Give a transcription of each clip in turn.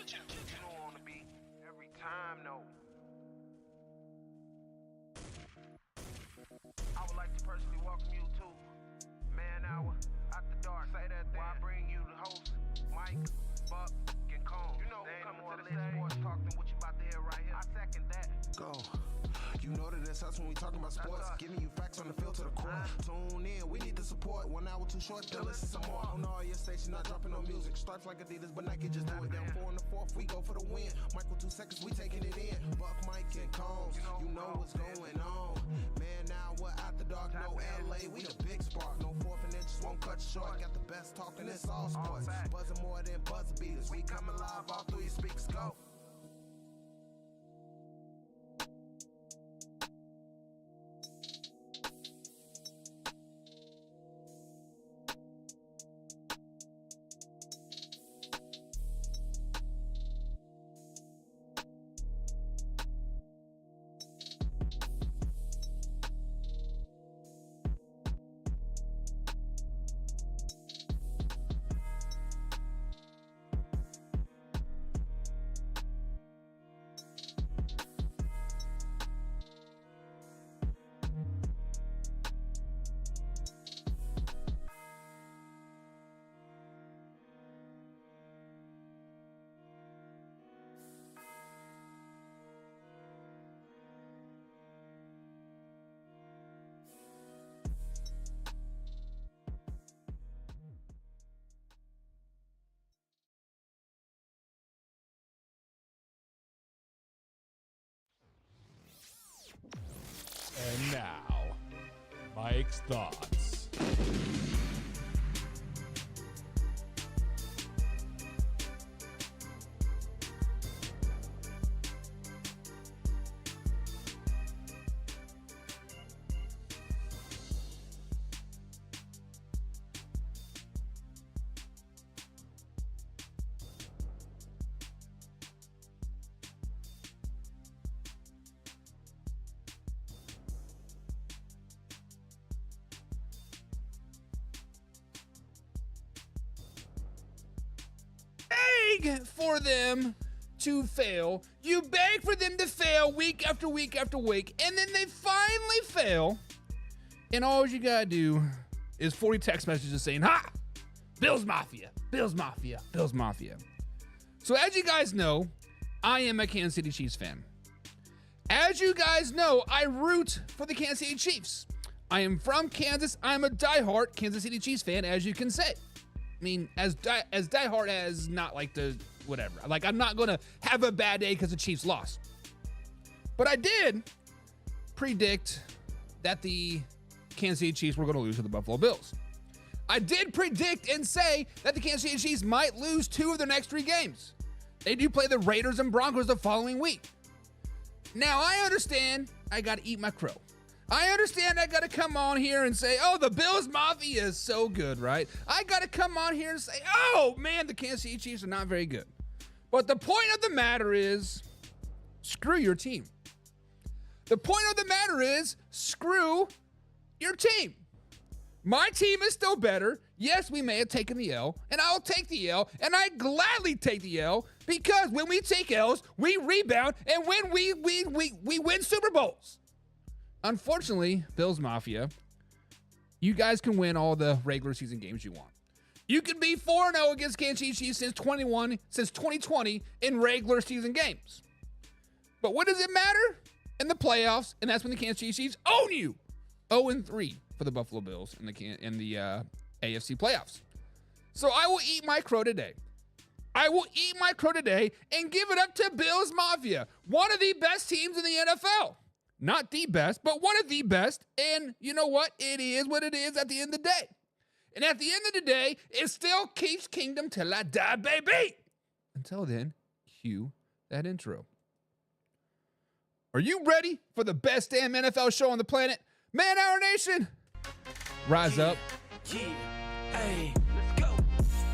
You don't want to be every time, no. I would like to personally welcome you to Man Hour After Dark. Say that thing. While I bring you the host, Mike, Buck, and Cone. You know who coming to the stage. Sports talk than what you about to hear right here. I second that. Go. You know that it's us when we talking about sports. Giving you facts on the field to the court. Tune in, we need the support. 1 hour too short, then listen some more. On all your stations, not dropping no music. Stripes like Adidas, but Nike just do it. Down 4 in the 4th, we go for the win. Michael 2 seconds, we taking it in. Buck, Mike, and Combs, you know what's going on. Man, now we're After Dark, no LA, we the big spark. No 4th and inches won't cut you short. Got the best talking, it's all sports. Buzzing more than buzzer beaters. We coming live all through your speakers, go. And now, Mike's thoughts. For them to fail. You beg for them to fail week after week after week, and then they finally fail. And all you gotta do is 40 text messages saying, "Ha! Bills Mafia, Bills Mafia, Bills Mafia." So as you guys know, I am a Kansas City Chiefs fan. As you guys know, I root for the Kansas City Chiefs. I am from Kansas. I'm a diehard Kansas City Chiefs fan, as you can say. I mean, as diehard as not like the whatever. Like, I'm not going to have a bad day because the Chiefs lost. But I did predict that the Kansas City Chiefs were going to lose to the Buffalo Bills. I did predict and say that the Kansas City Chiefs might lose 2 of their next 3 games. They do play the Raiders and Broncos the following week. Now, I understand I got to eat my crow. I understand I got to come on here and say, oh, the Bills Mafia is so good, right? I got to come on here and say, oh, man, the Kansas City Chiefs are not very good. But the point of the matter is, screw your team. The point of the matter is, screw your team. My team is still better. Yes, we may have taken the L, and I'll take the L, and I gladly take the L, because when we take L's, we rebound, and when we win Super Bowls. Unfortunately, Bills Mafia, you guys can win all the regular season games you want. You can be 4-0 against Kansas City Chiefs since 2020 in regular season games. But what does it matter? In the playoffs, and that's when the Kansas City Chiefs own you. 0-3 for the Buffalo Bills in the AFC playoffs. So I will eat my crow today. I will eat my crow today and give it up to Bills Mafia, one of the best teams in the NFL. Not the best, but one of the best. And you know what? It is what it is at the end of the day. And at the end of the day, it still keeps kingdom till I die, baby. Until then, cue that intro. Are you ready for the best damn NFL show on the planet? Man Hour Nation, rise up. Yeah, hey, let's go.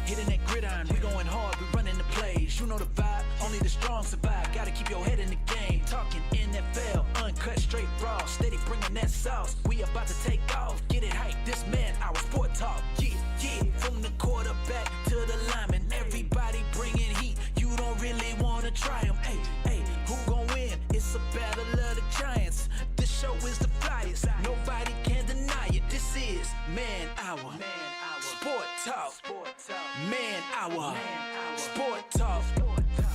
Hitting that gridiron, we going hard, we running the plays. You know the vibe, only the strong survive. Gotta keep your head in the game. Talking NFL, uncut, straight raw, steady bringing that sauce. We about to take off, get it hype. This man, our sport talk. Yeah, yeah, from the quarterback to the lineman, everybody bringing heat. You don't really talk. Man hour. Sport talk.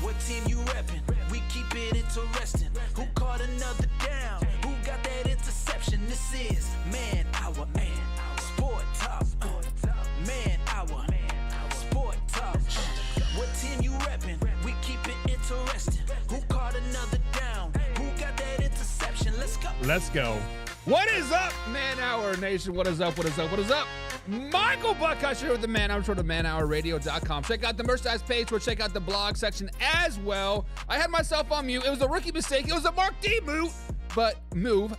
What team you reppin'? We keep it interesting. Who caught another down? Who got that interception? This is Man Hour. Sport talk. Man Hour. Sport talk. What team you reppin'? We keep it interesting. Who caught another down? Who got that interception? Let's go. Let's go. What is up, Man Hour Nation? What is up? What is up? What is up? Michael Buckhouse here with the Man Hour, short of manhourradio.com. Check out the merchandise page, or check out the blog section as well. I had myself on mute. It was a rookie mistake. It was a Mark D mute. But mute,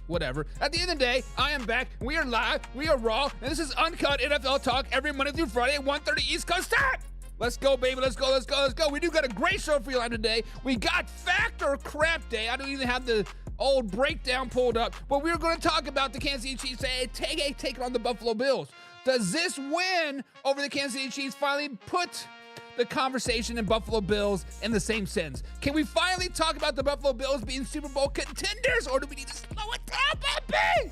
whatever. At the end of the day, I am back. We are live. We are raw. And this is uncut NFL talk every Monday through Friday at 1:30 East Coast time. Let's go, baby. Let's go, let's go, let's go. We do got a great show for you on today. We got Fact or Crap Day. I don't even have the old breakdown pulled up, but we're going to talk about the Kansas City Chiefs taking on the Buffalo Bills. Does this win over the Kansas City Chiefs finally put the conversation in Buffalo Bills in the same sense? Can we finally talk about the Buffalo Bills being Super Bowl contenders, or do we need to slow it down, baby?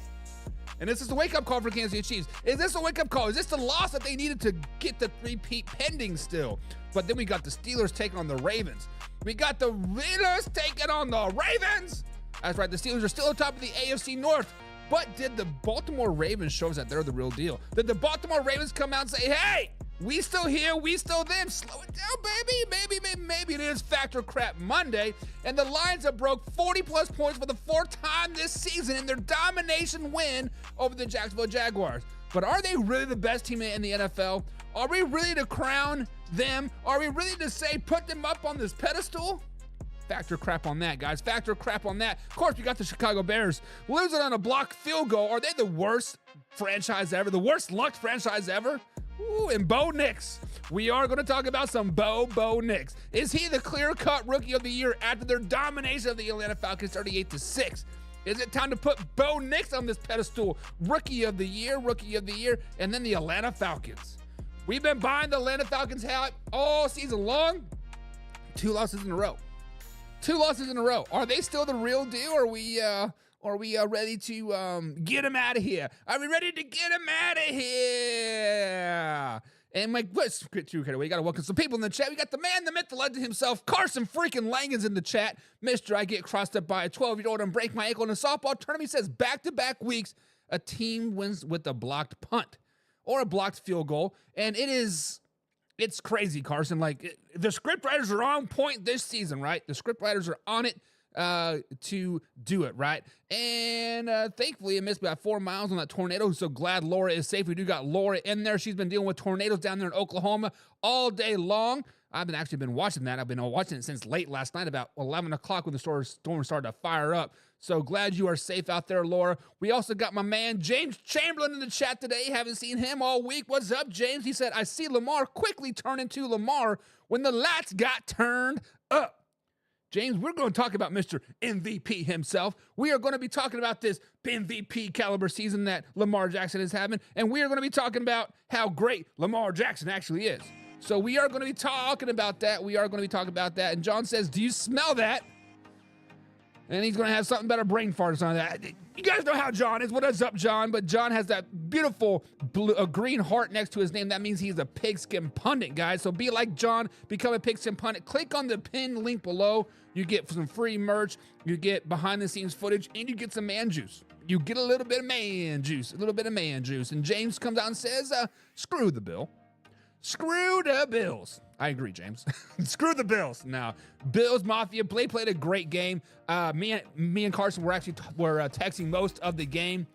And this is a wake-up call for Kansas City Chiefs. Is this a wake-up call? Is this the loss that they needed to get the three-peat pending still? But then we got the Steelers taking on the Ravens. We got the Raiders taking on the Ravens. That's right, the Steelers are still on top of the AFC North. But did the Baltimore Ravens show us that they're the real deal? Did the Baltimore Ravens come out and say, hey, we still here, we still them? Slow it down, baby. Maybe it is Fact or Crap Monday. And the Lions have broke 40-plus points for the fourth time this season in their domination win over the Jacksonville Jaguars. But are they really the best team in the NFL? Are we really to crown them? Are we really to say put them up on this pedestal? Fact or crap on that, guys. Fact or crap on that. Of course, we got the Chicago Bears losing on a blocked field goal. Are they the worst franchise ever? The worst luck franchise ever? Ooh, and Bo Nix. We are going to talk about some Bo Nix. Is he the clear-cut rookie of the year after their domination of the Atlanta Falcons 38-6? Is it time to put Bo Nix on this pedestal? Rookie of the year, and then the Atlanta Falcons. We've been buying the Atlanta Falcons hat all season long. 2 losses in a row. Are they still the real deal? Or are we ready to get them out of here? Are we ready to get them out of here? And let's get through here. We got to welcome some people in the chat. We got the man, the myth, the legend himself, Carson freaking Langen's in the chat. Mr. I get crossed up by a 12-year-old and break my ankle in a softball tournament. He says back-to-back weeks, a team wins with a blocked punt or a blocked field goal. And it's crazy, Carson. The script writers are on point this season, right? The script writers are on it to do it, right? And thankfully, it missed by 4 miles on that tornado. So glad Laura is safe. We do got Laura in there. She's been dealing with tornadoes down there in Oklahoma all day long. I've been watching that. I've been watching it since late last night, about 11 o'clock when the storm started to fire up. So glad you are safe out there, Laura. We also got my man, James Chamberlain, in the chat today. Haven't seen him all week. What's up, James? He said, I see Lamar quickly turn into Lamar when the lights got turned up. James, we're going to talk about Mr. MVP himself. We are going to be talking about this MVP caliber season that Lamar Jackson is having, and we are going to be talking about how great Lamar Jackson actually is. So we are going to be talking about that. And John says, do you smell that? And he's going to have something about a brain fart or something like that. You guys know how John is. What is up, John? But John has that beautiful green heart next to his name. That means he's a pigskin pundit, guys. So be like John. Become a pigskin pundit. Click on the pinned link below. You get some free merch. You get behind-the-scenes footage. And you get some man juice. You get a little bit of man juice. And James comes out and says, screw the bill. Screw the Bills. I agree, James. Screw the Bills. Now, Bills Mafia played a great game. Me and Carson were texting most of the game,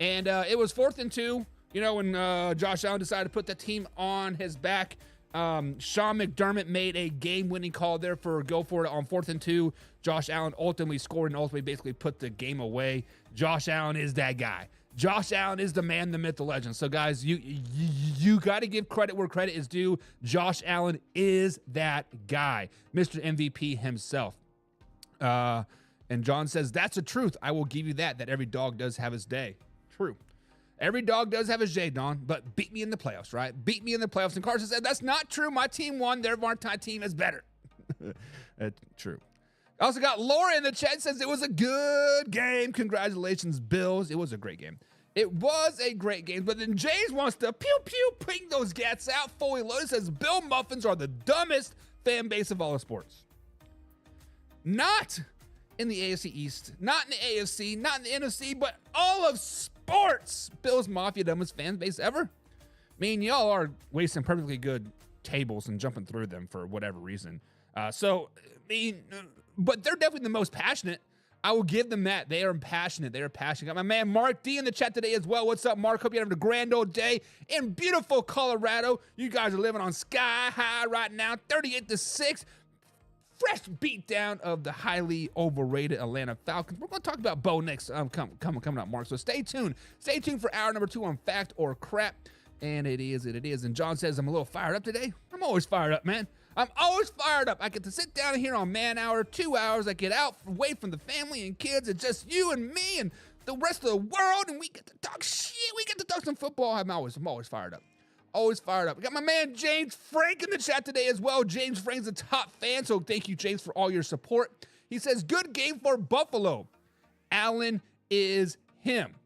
and it was 4th and 2. You know, when Josh Allen decided to put the team on his back, Sean McDermott made a game-winning call there go for it on 4th and 2. Josh Allen ultimately scored and ultimately basically put the game away. Josh Allen is that guy. Josh Allen is the man, the myth, the legend. So, guys, you got to give credit where credit is due. Josh Allen is that guy, Mr. MVP himself. And John says, that's the truth. I will give you that every dog does have his day. True. Every dog does have his day, Don, but beat me in the playoffs, right? Beat me in the playoffs. And Carson said, that's not true. My team won. Their Martin team is better. True. I also got Laura in the chat, says it was a good game. Congratulations, Bills. It was a great game. It was a great game, but then James wants to pew, ping those gats out, fully loaded, says Bill Muffins are the dumbest fan base of all of sports. Not in the AFC East, not in the AFC, not in the NFC, but all of sports. Bills Mafia, dumbest fan base ever. I mean, y'all are wasting perfectly good tables and jumping through them for whatever reason. But they're definitely the most passionate. I will give them that. They are passionate. They are passionate. Got my man Mark D in the chat today as well. What's up, Mark? Hope you're having a grand old day in beautiful Colorado. You guys are living on sky high right now, 38-6. Fresh beatdown of the highly overrated Atlanta Falcons. We're going to talk about Bo next coming up, Mark. So stay tuned. Stay tuned for hour number 2 on Fact or Crap. And it is. And John says I'm a little fired up today. I'm always fired up, man. I'm always fired up. I get to sit down here on Man Hour, 2 hours. I get out away from the family and kids. It's just you and me and the rest of the world, and we get to talk shit. We get to talk some football. I'm always fired up. Always fired up. I got my man James Frank in the chat today as well. James Frank's a top fan, so thank you, James, for all your support. He says, good game for Buffalo. Allen is him.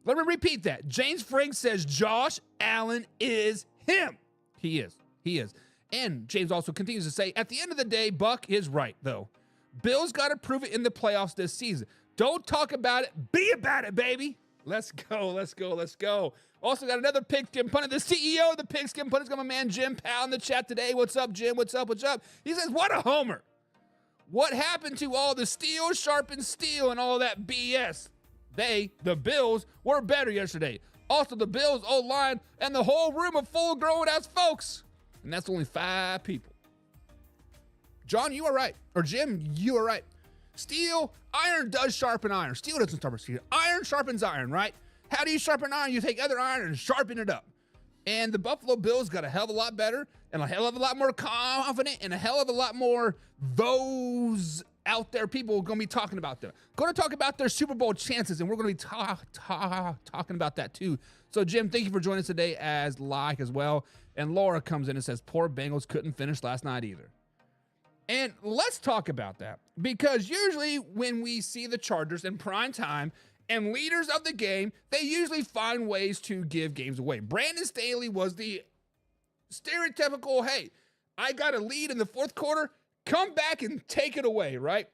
Let me repeat that. James Frank says Josh Allen is him. He is. And James also continues to say, at the end of the day, Buck is right, though. Bills got to prove it in the playoffs this season. Don't talk about it. Be about it, baby. Let's go. Also got another Pigskin Pundit. The CEO of the Pigskin Pundit's got my man Jim Powell in the chat today. What's up, Jim? What's up? He says, what a homer. What happened to all the steel, sharpened steel, and all that BS? They, the Bills, were better yesterday. Also, the Bills' O-line and the whole room of full grown-ass folks. And that's only 5 people. John, you are right. Or Jim, you are right. Steel, iron does sharpen iron. Steel doesn't sharpen steel. Iron sharpens iron, right? How do you sharpen iron? You take other iron and sharpen it up. And the Buffalo Bills got a hell of a lot better and a hell of a lot more confident and a hell of a lot more those out there people are going to be talking about them. Going to talk about their Super Bowl chances, and we're going to be talking about that too. So, Jim, thank you for joining us today as well. And Laura comes in and says, poor Bengals couldn't finish last night either. And let's talk about that, because usually when we see the Chargers in prime time and leaders of the game, they usually find ways to give games away. Brandon Staley was the stereotypical, hey, I got a lead in the fourth quarter, come back and take it away, right?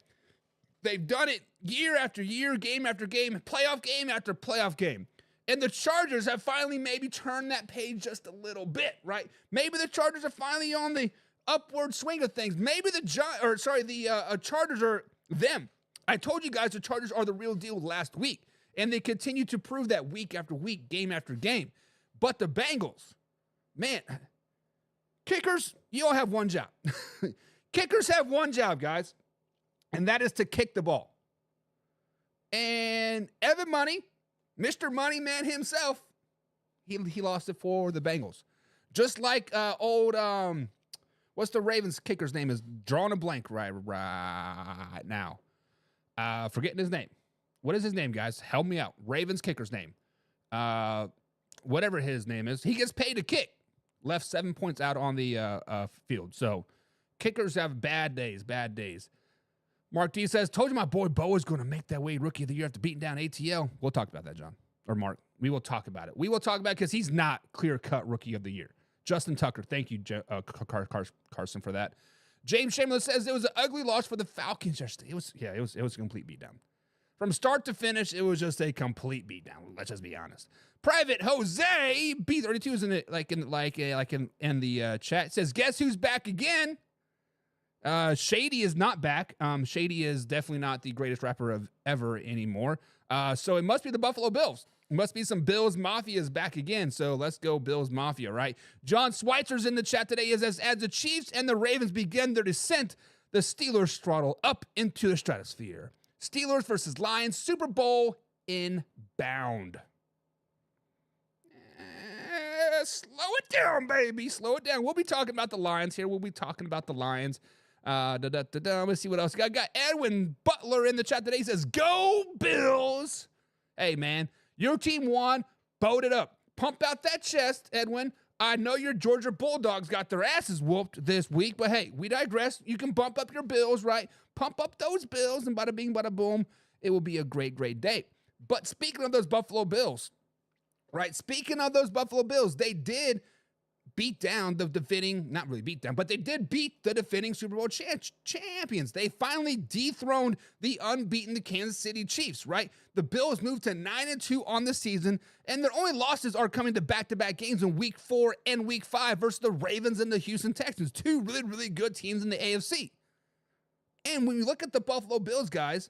They've done it year after year, game after game, playoff game after playoff game. And the Chargers have finally maybe turned that page just a little bit, right? Maybe the Chargers are finally on the upward swing of things. Maybe the Chargers are them. I told you guys the Chargers are the real deal last week, and they continue to prove that week after week, game after game. But the Bengals, man, kickers, you all have one job. Kickers have one job, guys, and that is to kick the ball. And Evan Money, Mr. Money Man himself, he lost it for the Bengals. Just like what's the Ravens kicker's name? Is drawing a blank right now. Forgetting his name. What is his name, guys? Help me out. Ravens kicker's name. Whatever his name is. He gets paid to kick. Left 7 points out on the field. So kickers have bad days. Mark D says, told you my boy Bo is going to make that way Rookie of the Year after beating down ATL. We'll talk about that, John. Or Mark. We will talk about it. We will talk about it because he's not clear-cut Rookie of the Year. Justin Tucker, thank you, Carson, for that. James Chamberlain says it was an ugly loss for the Falcons yesterday. It was a complete beatdown. From start to finish, it was just a complete beatdown. Let's just be honest. Private Jose B32 is in the chat. It says, guess who's back again? Shady is not back. Shady is definitely not the greatest rapper of ever anymore. So it must be the Buffalo Bills. It must be some Bills Mafia is back again. So let's go Bills Mafia, right? John Schweitzer's in the chat today. As the Chiefs and the Ravens begin their descent, the Steelers throttle up into the stratosphere. Steelers versus Lions, Super Bowl inbound. Slow it down, baby. Slow it down. We'll be talking about the Lions here. Let's see what else. Got Edwin Butler in the chat today. He says, go Bills. Hey, man, your team won. Boat it up. Pump out that chest, Edwin. I know your Georgia Bulldogs got their asses whooped this week, but hey, we digress. You can bump up your Bills, right? Pump up those Bills, and bada bing, bada boom. It will be a great, great day. But speaking of those Buffalo Bills, right? Speaking of those Buffalo Bills, they did beat down the defending, not really beat down, but they did beat the defending Super Bowl champions. They finally dethroned the unbeaten Kansas City Chiefs, right? The Bills moved to 9-2 on the season, and their only losses are coming to back-to-back games in Week 4 and Week 5 versus the Ravens and the Houston Texans, two really, really good teams in the AFC. And when you look at the Buffalo Bills, guys,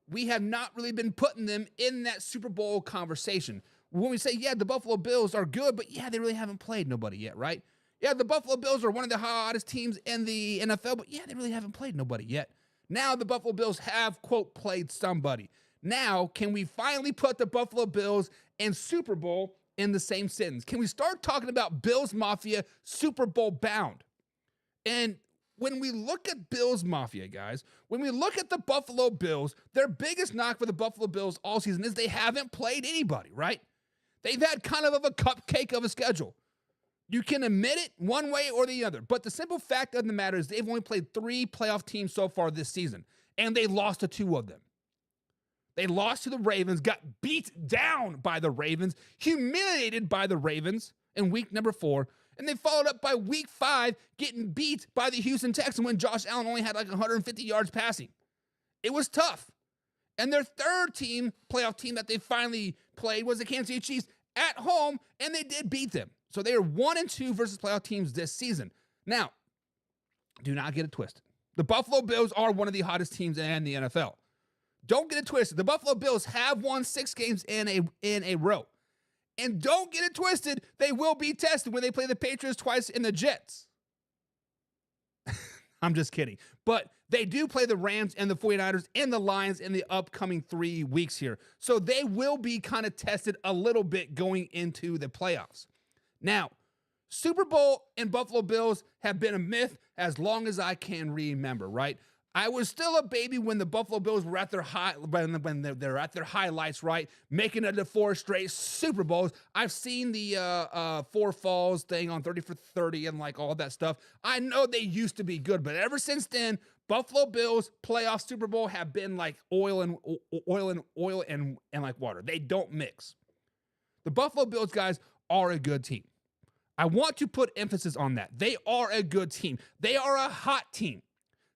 we have not really been putting them in that Super Bowl conversation. When we say, yeah, the Buffalo Bills are good, but yeah, they really haven't played nobody yet, right? Yeah, the Buffalo Bills are one of the hottest teams in the NFL, but yeah, they really haven't played nobody yet. Now the Buffalo Bills have, quote, played somebody. Now, can we finally put the Buffalo Bills and Super Bowl in the same sentence? Can we start talking about Bills Mafia Super Bowl bound? And when we look at Bills Mafia, guys, when we look at the Buffalo Bills, their biggest knock for the Buffalo Bills all season is they haven't played anybody, right? They've had kind of a cupcake of a schedule. You can admit it one way or the other, but the simple fact of the matter is they've only played 3 playoff teams so far this season, and they lost to 2 of them. They lost to the Ravens, got beat down by the Ravens, humiliated by the Ravens in week number 4, and they followed up by week 5 getting beat by the Houston Texans when Josh Allen only had like 150 yards passing. It was tough. And their third playoff team that they finally played was the Kansas City Chiefs at home, and they did beat them. So they are 1-2 versus playoff teams this season. Now, do not get it twisted. The Buffalo Bills are one of the hottest teams in the NFL. Don't get it twisted. The Buffalo Bills have won 6 games in a row. And don't get it twisted, they will be tested when they play the Patriots twice and the Jets. I'm just kidding. But they do play the Rams and the 49ers and the Lions in the upcoming 3 weeks here. So they will be kind of tested a little bit going into the playoffs. Now, Super Bowl and Buffalo Bills have been a myth as long as I can remember, right? I was still a baby when the Buffalo Bills were at their when they're at their highlights, right? Making it to 4 straight Super Bowls. I've seen the 4 falls thing on 30 for 30 and like all that stuff. I know they used to be good, but ever since then, Buffalo Bills playoff Super Bowl have been like oil and like water. They don't mix. The Buffalo Bills guys are a good team. I want to put emphasis on that. They are a good team. They are a hot team.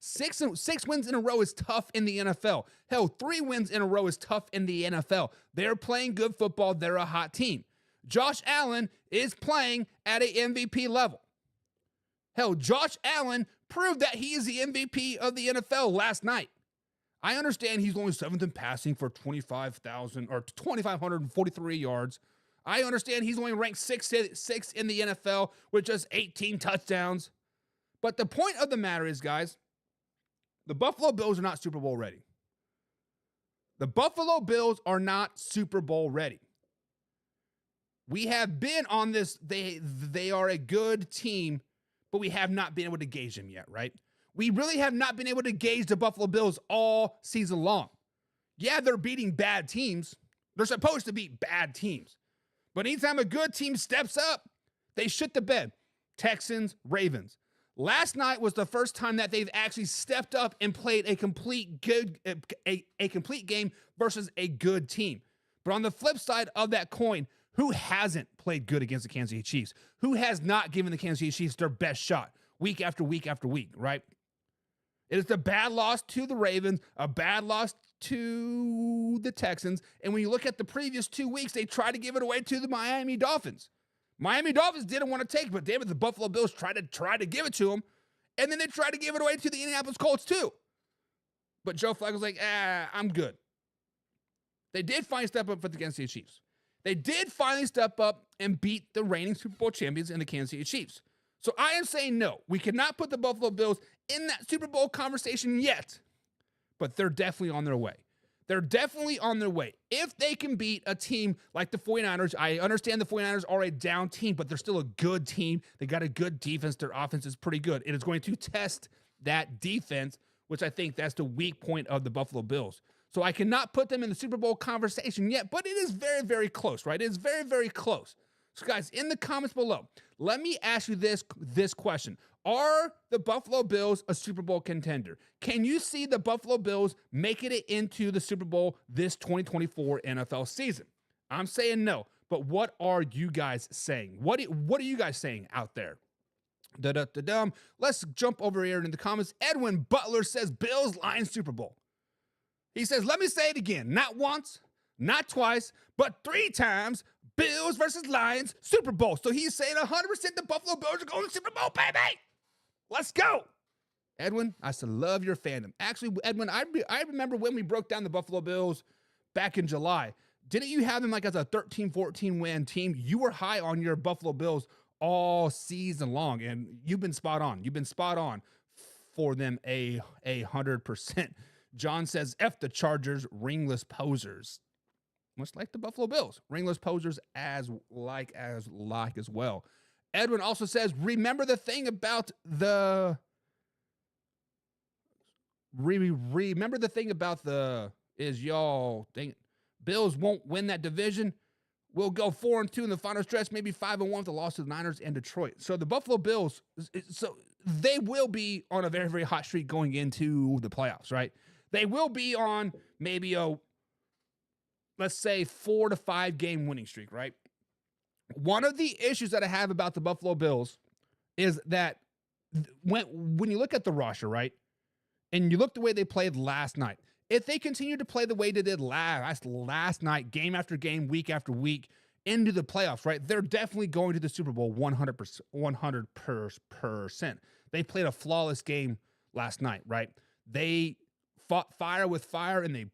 6 wins in a row is tough in the NFL. Hell, 3 wins in a row is tough in the NFL. They're playing good football. They're a hot team. Josh Allen is playing at an MVP level. Hell, Josh Allen proved that he is the MVP of the NFL last night. I understand he's only 7th in passing for 2,543 yards. I understand he's only ranked 6th in the NFL with just 18 touchdowns. But the point of the matter is, guys, the Buffalo Bills are not Super Bowl ready. The Buffalo Bills are not Super Bowl ready. We have been on this, they are a good team, but we have not been able to gauge them yet, right? We really have not been able to gauge the Buffalo Bills all season long. Yeah, they're beating bad teams. They're supposed to beat bad teams. But anytime a good team steps up, they shit the bed. Texans, Ravens. Last night was the first time that they've actually stepped up and played a complete game versus a good team. But on the flip side of that coin, who hasn't played good against the Kansas City Chiefs? Who has not given the Kansas City Chiefs their best shot week after week after week, right? It is a bad loss to the Ravens, a bad loss to the Texans. And when you look at the previous 2 weeks, they tried to give it away to the Miami Dolphins. Miami Dolphins didn't want to take it, but damn it, the Buffalo Bills tried to give it to them. And then they tried to give it away to the Indianapolis Colts too. But Joe Flacco was like, I'm good. They did finally step up for the Kansas City Chiefs. They did finally step up and beat the reigning Super Bowl champions in the Kansas City Chiefs. So I am saying no. We cannot put the Buffalo Bills in that Super Bowl conversation yet. But they're definitely on their way. They're definitely on their way. If they can beat a team like the 49ers, I understand the 49ers are a down team, but they're still a good team. They got a good defense. Their offense is pretty good. It is going to test that defense, which I think that's the weak point of the Buffalo Bills. So I cannot put them in the Super Bowl conversation yet, but it is very, very close, right? It is very, very close. So guys, in the comments below, let me ask you this question. Are the Buffalo Bills a Super Bowl contender? Can you see the Buffalo Bills making it into the Super Bowl this 2024 NFL season? I'm saying no, but what are you guys saying? What are you guys saying out there? Let's jump over here into the comments. Edwin Butler says Bills Lions Super Bowl. He says, let me say it again. Not once, not twice, but 3 times. Bills versus Lions Super Bowl. So he's saying 100% the Buffalo Bills are going to the Super Bowl, baby. Let's go. Edwin, I still love your fandom. Actually, Edwin, I remember when we broke down the Buffalo Bills back in July. Didn't you have them like as a 13-14 win team? You were high on your Buffalo Bills all season long, and you've been spot on. You've been spot on for them 100%. John says, F the Chargers, ringless posers. Much like the Buffalo Bills. Ringless posers as well. Edwin also says, remember the thing about the is y'all think Bills won't win that division. We'll go 4-2 in the final stretch, maybe 5-1 with the loss to the Niners and Detroit. So the Buffalo Bills, so they will be on a very, very hot streak going into the playoffs, right? They will be on maybe let's say 4 to 5 game winning streak, right? One of the issues that I have about the Buffalo Bills is that when you look at the roster, right, and you look the way they played last night, if they continue to play the way they did last night, game after game, week after week, into the playoffs, right, they're definitely going to the Super Bowl 100%. They played a flawless game last night, right? They fought fire with fire, and they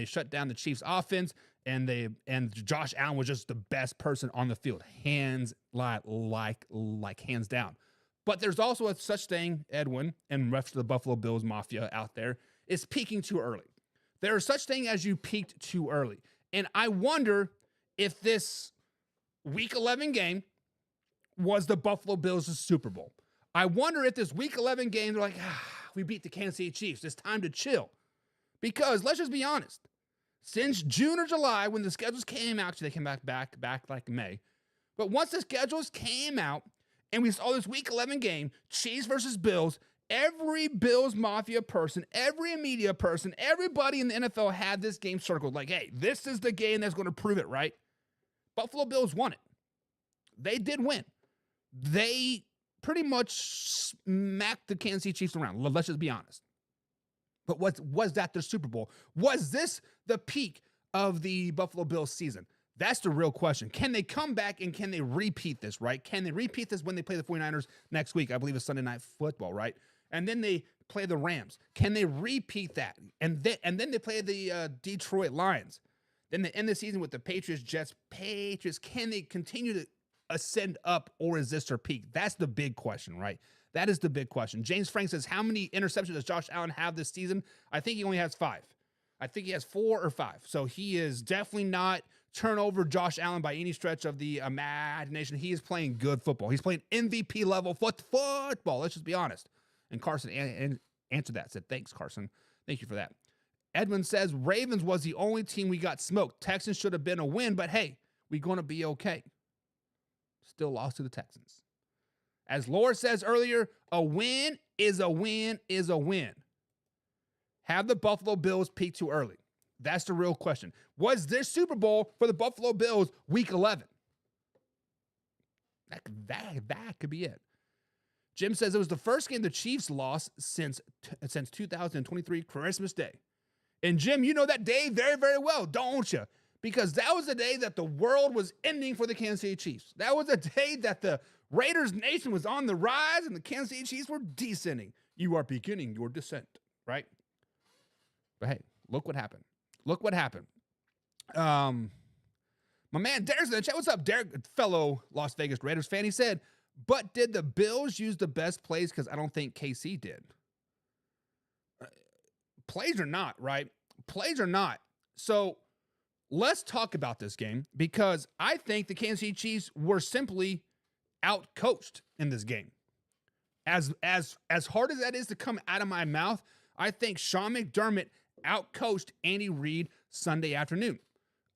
shut down the Chiefs' offense, and Josh Allen was just the best person on the field, hands hands down. But there's also a such thing, Edwin, and rest of the Buffalo Bills mafia out there, is peaking too early. There is such thing as you peaked too early. And I wonder if this Week 11 game was the Buffalo Bills' Super Bowl. I wonder if this Week 11 game, they're like, we beat the Kansas City Chiefs. It's time to chill. Because let's just be honest. Since June or July, when the schedules came out, they came back like May. But once the schedules came out and we saw this Week 11 game, Chiefs versus Bills, every Bills Mafia person, every media person, everybody in the NFL had this game circled. Like, hey, this is the game that's going to prove it, right? Buffalo Bills won it. They did win. They pretty much smacked the Kansas City Chiefs around. Let's just be honest. But was that their Super Bowl? Was this the peak of the Buffalo Bills season? That's the real question. Can they come back and can they repeat this, right? Can they repeat this when they play the 49ers next week? I believe it's Sunday Night Football, right? And then they play the Rams. Can they repeat that? And then they play the Detroit Lions. Then they end the season with the Patriots, Jets, Patriots. Can they continue to ascend up, or is this their peak? That's the big question, right? That is the big question. James Frank says, how many interceptions does Josh Allen have this season? I think he only has 5. I think he has 4 or 5. So he is definitely not turnover Josh Allen by any stretch of the imagination. He is playing good football. He's playing MVP level football. Let's just be honest. And Carson answered that. Said, thanks, Carson. Thank you for that. Edmund says, Ravens was the only team we got smoked. Texans should have been a win, but hey, we're going to be okay. Still lost to the Texans. As Laura says earlier, a win is a win is a win. Have the Buffalo Bills peak too early? That's the real question. Was this Super Bowl for the Buffalo Bills Week 11? That could be it. Jim says it was the first game the Chiefs lost since 2023 Christmas Day. And Jim, you know that day very, very well, don't you? Because that was the day that the world was ending for the Kansas City Chiefs. That was the day that the Raiders Nation was on the rise and the Kansas City Chiefs were descending. You are beginning your descent, right? But hey, look what happened. Look what happened. My man Derek's in the chat. What's up, Derek? Fellow Las Vegas Raiders fan. He said, but did the Bills use the best plays? Because I don't think KC did. Plays or not, right? Plays or not. So let's talk about this game, because I think the Kansas City Chiefs were simply out-coached in this game. As hard as that is to come out of my mouth, I think Sean McDermott out-coached Andy Reid Sunday afternoon.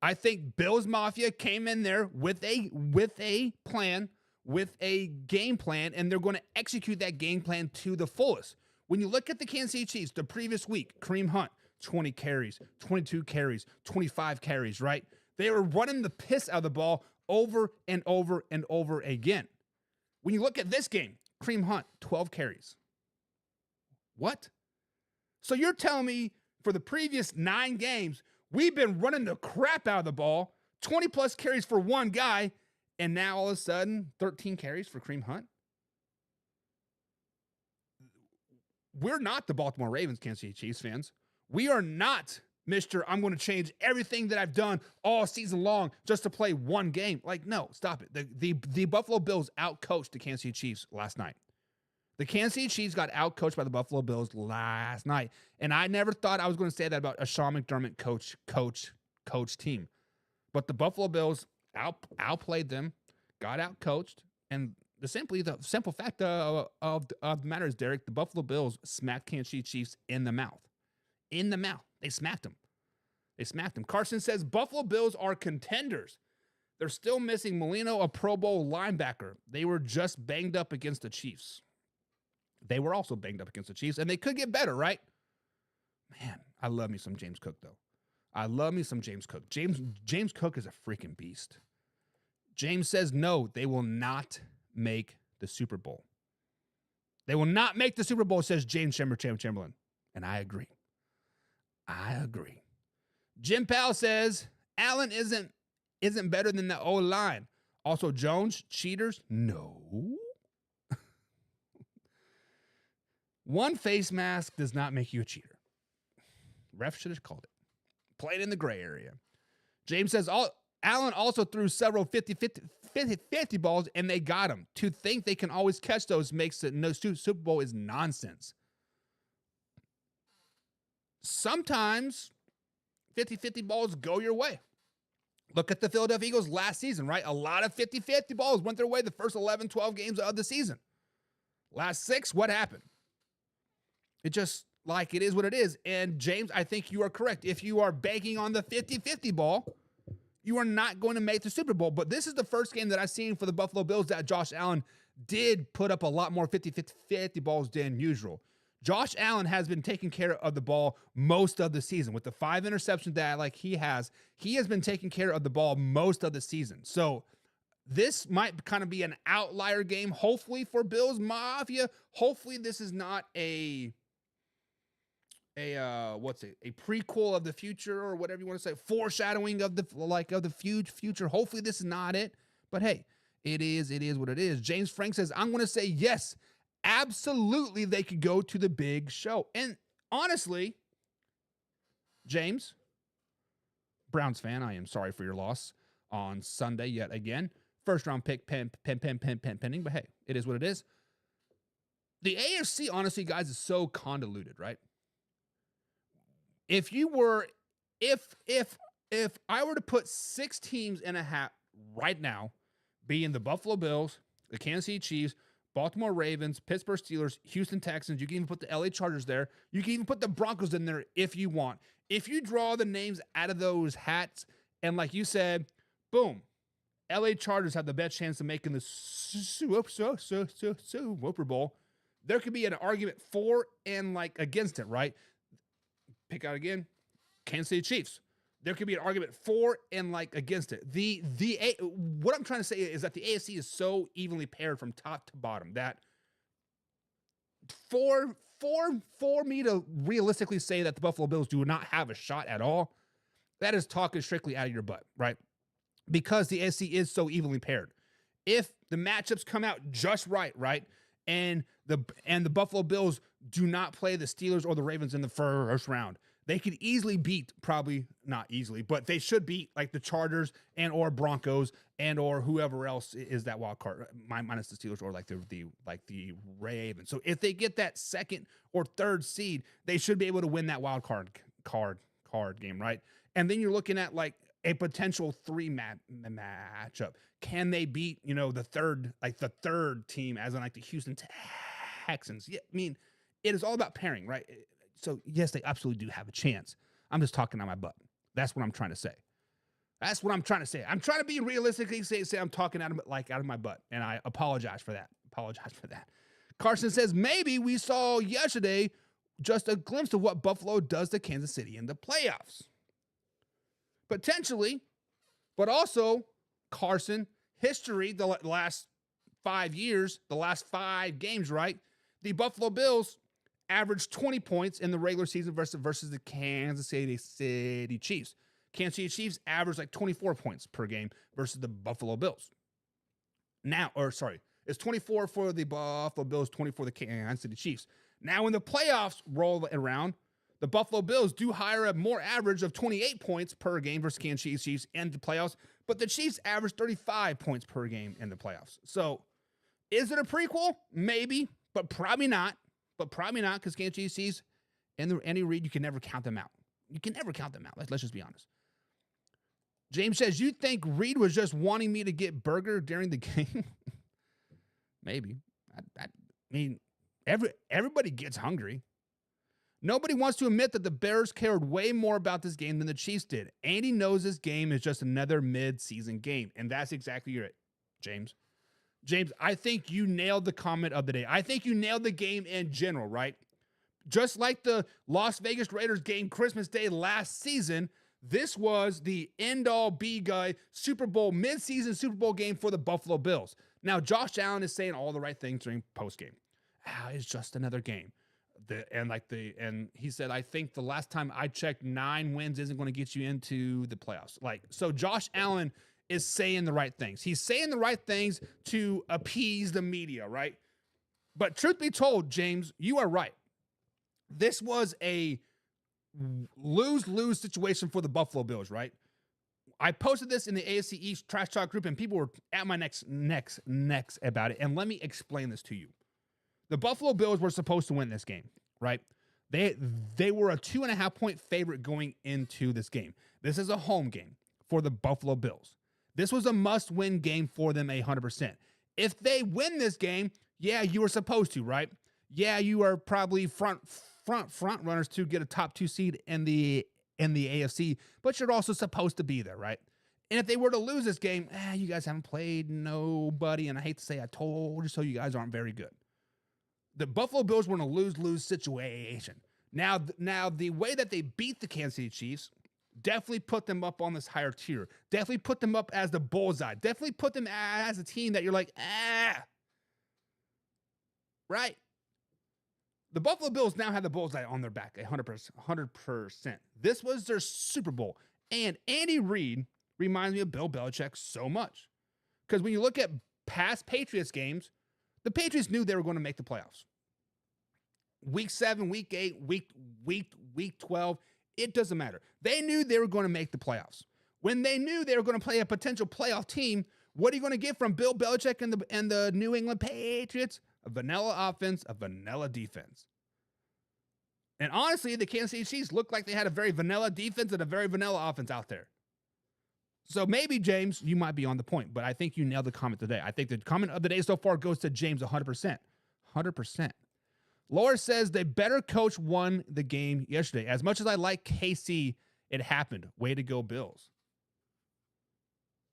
I think Bills Mafia came in there with a plan, with a game plan, and they're going to execute that game plan to the fullest. When you look at the Kansas City Chiefs, the previous week, Kareem Hunt, 20 carries, 22 carries, 25 carries, right? They were running the piss out of the ball over and over and over again. When you look at this game, Kareem Hunt, 12 carries. What? So you're telling me for the previous 9 games, we've been running the crap out of the ball, 20 plus carries for one guy, and now all of a sudden, 13 carries for Kareem Hunt? We're not the Baltimore Ravens, Kansas City Chiefs fans. We are not Mr. I'm going to change everything that I've done all season long just to play one game. Like, no, stop it. The Buffalo Bills outcoached the Kansas City Chiefs last night. The Kansas City Chiefs got outcoached by the Buffalo Bills last night. And I never thought I was going to say that about a Sean McDermott coach team. But the Buffalo Bills outplayed them, got outcoached, and the simple fact of the matter is, Derek, the Buffalo Bills smacked Kansas City Chiefs in the mouth. In the mouth. They smacked them. Carson says Buffalo Bills are contenders. They're still missing Molino, a Pro Bowl linebacker. They were just banged up against the Chiefs. They were also banged up against the Chiefs, and they could get better, right? Man, I love me some James Cook, though. I love me some James Cook. James Cook is a freaking beast. James says no, they will not make the Super Bowl. They will not make the Super Bowl, says James Chamberlain. And I agree. Jim Powell says Allen isn't better than the O-line. Also, Jones, cheaters? No. One face mask does not make you a cheater. Ref should have called it. Played in the gray area. James says Allen also threw several 50 balls, and they got him. To think they can always catch those makes it no Super Bowl is nonsense. Sometimes 50-50 balls go your way. Look at the Philadelphia Eagles last season, right? A lot of 50-50 balls went their way the first 11, 12 games of the season. Last 6, what happened? It just, like, it is what it is. And James, I think you are correct. If you are banking on the 50-50 ball, you are not going to make the Super Bowl. But this is the first game that I've seen for the Buffalo Bills that Josh Allen did put up a lot more 50-50 balls than usual. Josh Allen has been taking care of the ball most of the season. With the 5 interceptions that he has been taking care of the ball most of the season. So this might kind of be an outlier game, hopefully, for Bills Mafia. Hopefully this is not a prequel of the future, or whatever you want to say, foreshadowing of the future. Hopefully this is not it. But hey, it is what it is. James Frank says, I'm going to say yes. Absolutely, they could go to the big show. And honestly, James, Browns fan, I am sorry for your loss on Sunday yet again. First round pick pending, but hey, it is what it is. The AFC, honestly, guys, is so convoluted, right? If I were to put 6 teams in a hat right now, being the Buffalo Bills, the Kansas City Chiefs, Baltimore Ravens, Pittsburgh Steelers, Houston Texans. You can even put the LA Chargers there. You can even put the Broncos in there if you want. If you draw the names out of those hats, and like you said, boom, LA Chargers have the best chance of making the Super Bowl. There could be an argument for and against it, right? Pick out again, Kansas City Chiefs. There could be an argument for and against it. What I'm trying to say is that the AFC is so evenly paired from top to bottom that for me to realistically say that the Buffalo Bills do not have a shot at all, that is talking strictly out of your butt, right? Because the AFC is so evenly paired. If the matchups come out just right, and the Buffalo Bills do not play the Steelers or the Ravens in the first round, they could easily beat, probably not easily, but they should beat the Chargers and or Broncos and or whoever else is that wild card, minus the Steelers or the Ravens. So if they get that second or third seed, they should be able to win that wild card game, right? And then you're looking at a potential 3 matchup. Can they beat the third team, as in the Houston Texans? Yeah, I mean, it is all about pairing, right? So, yes, they absolutely do have a chance. I'm just talking on my butt. That's what I'm trying to say. That's what I'm trying to say. I'm trying to be realistically say I'm talking out of my butt, and I apologize for that. Carson says maybe we saw yesterday just a glimpse of what Buffalo does to Kansas City in the playoffs. Potentially, but also, Carson, history, the last 5 years, the last 5 games, right? The Buffalo Bills averaged 20 points in the regular season versus the Kansas City Chiefs. Kansas City Chiefs averaged like 24 points per game versus the Buffalo Bills. It's 24 for the Buffalo Bills, 20 for the Kansas City Chiefs. Now, when the playoffs roll around, the Buffalo Bills do hire a more average of 28 points per game versus Kansas City Chiefs in the playoffs, but the Chiefs average 35 points per game in the playoffs. So, is it a prequel? Maybe, but probably not. Because Kansas City Chiefs and Andy Reid, you can never count them out. Let's just be honest. James says, you think Reid was just wanting me to get burger during the game? Maybe. I mean, everybody gets hungry. Nobody wants to admit that the Bears cared way more about this game than the Chiefs did. Andy knows this game is just another mid-season game, and that's exactly it, James. James, I think you nailed the comment of the day. I think you nailed the game in general, right? Just like the Las Vegas Raiders game Christmas Day last season, this was the end-all be-guy Super Bowl, mid-season Super Bowl game for the Buffalo Bills. Now, Josh Allen is saying all the right things during post-game. It's just another game. And he said, I think the last time I checked, 9 wins isn't going to get you into the playoffs. So Josh Allen is saying the right things. He's saying the right things to appease the media, right? But truth be told, James, you are right. This was a lose-lose situation for the Buffalo Bills, right? I posted this in the AFC East Trash Talk group, and people were at my necks about it. And let me explain this to you. The Buffalo Bills were supposed to win this game, right? They were a 2.5-point favorite going into this game. This is a home game for the Buffalo Bills. This was a must-win game for them 100%. If they win this game, yeah, you were supposed to, right? Yeah, you are probably front runners to get a top 2 seed in the AFC, but you're also supposed to be there, right? And if they were to lose this game, you guys haven't played nobody, and I hate to say I told you so, you guys aren't very good. The Buffalo Bills were in a lose-lose situation. Now, the way that they beat the Kansas City Chiefs definitely put them up on this higher tier. Definitely put them up as the bullseye. Definitely put them as a team that you're like, right? The Buffalo Bills now have the bullseye on their back, 100%. This was their Super Bowl. And Andy Reid reminds me of Bill Belichick so much. Because when you look at past Patriots games, the Patriots knew they were going to make the playoffs. Week 7, week 8, week 12, it doesn't matter. They knew they were going to make the playoffs. When they knew they were going to play a potential playoff team, what are you going to get from Bill Belichick and the New England Patriots? A vanilla offense, a vanilla defense. And honestly, the Kansas City Chiefs looked like they had a very vanilla defense and a very vanilla offense out there. So maybe, James, you might be on the point, but I think you nailed the comment today. I think the comment of the day so far goes to James 100%. 100%. Laura says the better coach won the game yesterday. As much as I like KC, it happened. Way to go, Bills.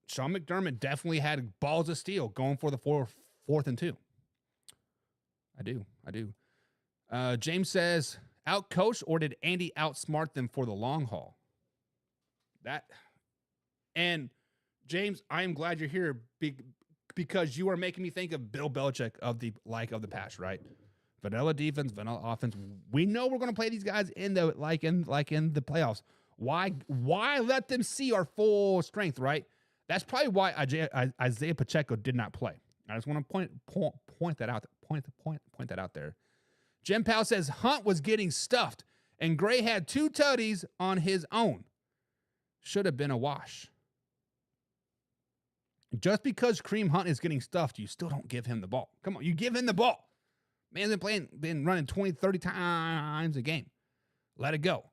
Sean McDermott definitely had balls of steel going for the 4th and 2. I do. James says, out-coach, or did Andy outsmart them for the long haul? And James, I am glad you're here because you are making me think of Bill Belichick of the past, right? Vanilla defense, vanilla offense. We know we're going to play these guys in the playoffs. Why let them see our full strength, right? That's probably why Isaiah Pacheco did not play. I just want to point that out. Point that out there. Jim Powell says Hunt was getting stuffed, and Gray had 2 tutties on his own. Should have been a wash. Just because Kareem Hunt is getting stuffed, you still don't give him the ball. Come on, you give him the ball. Man's been running 20, 30 times a game. Let it go.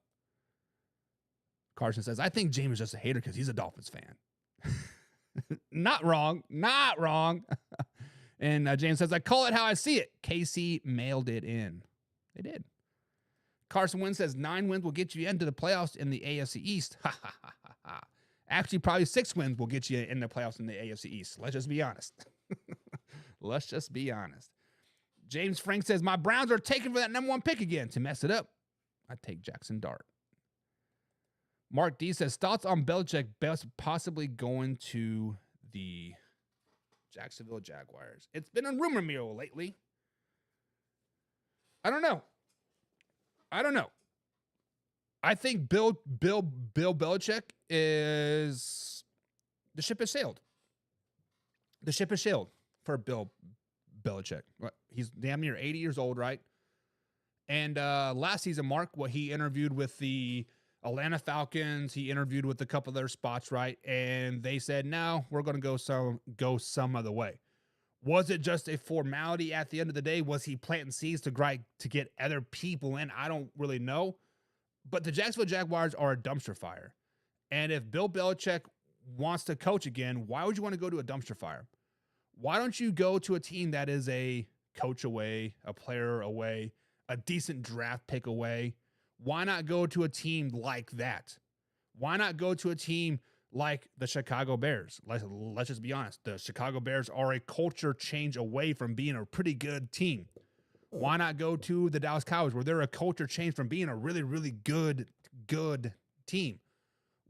Carson says, I think James is just a hater because he's a Dolphins fan. Not wrong. And James says, I call it how I see it. KC mailed it in. They did. Carson Wynn says 9 wins will get you into the playoffs in the AFC East. Ha, ha, ha, ha, ha. Actually, probably 6 wins will get you in the playoffs in the AFC East. Let's just be honest. Let's just be honest. James Frank says, my Browns are taking for that number 1 pick again. To mess it up, I take Jackson Dart. Mark D says, thoughts on Belichick best possibly going to the Jacksonville Jaguars. It's been a rumor mill lately. I don't know. I think Bill Belichick is, the ship has sailed. The ship has sailed for Bill Belichick. He's damn near 80 years old, right? And last season, Mark, he interviewed with the Atlanta Falcons. He interviewed with a couple of their spots, right? And they said, no, we're going to go some other way. Was it just a formality at the end of the day? Was he planting seeds to get other people in? I don't really know. But the Jacksonville Jaguars are a dumpster fire. And if Bill Belichick wants to coach again, why would you want to go to a dumpster fire? Why don't you go to a team that is a coach away, a player away, a decent draft pick away? Why not go to a team like that? Why not go to a team like the Chicago Bears? Let's just be honest. The Chicago Bears are a culture change away from being a pretty good team. Why not go to the Dallas Cowboys, where they're a culture change from being a really, really good team?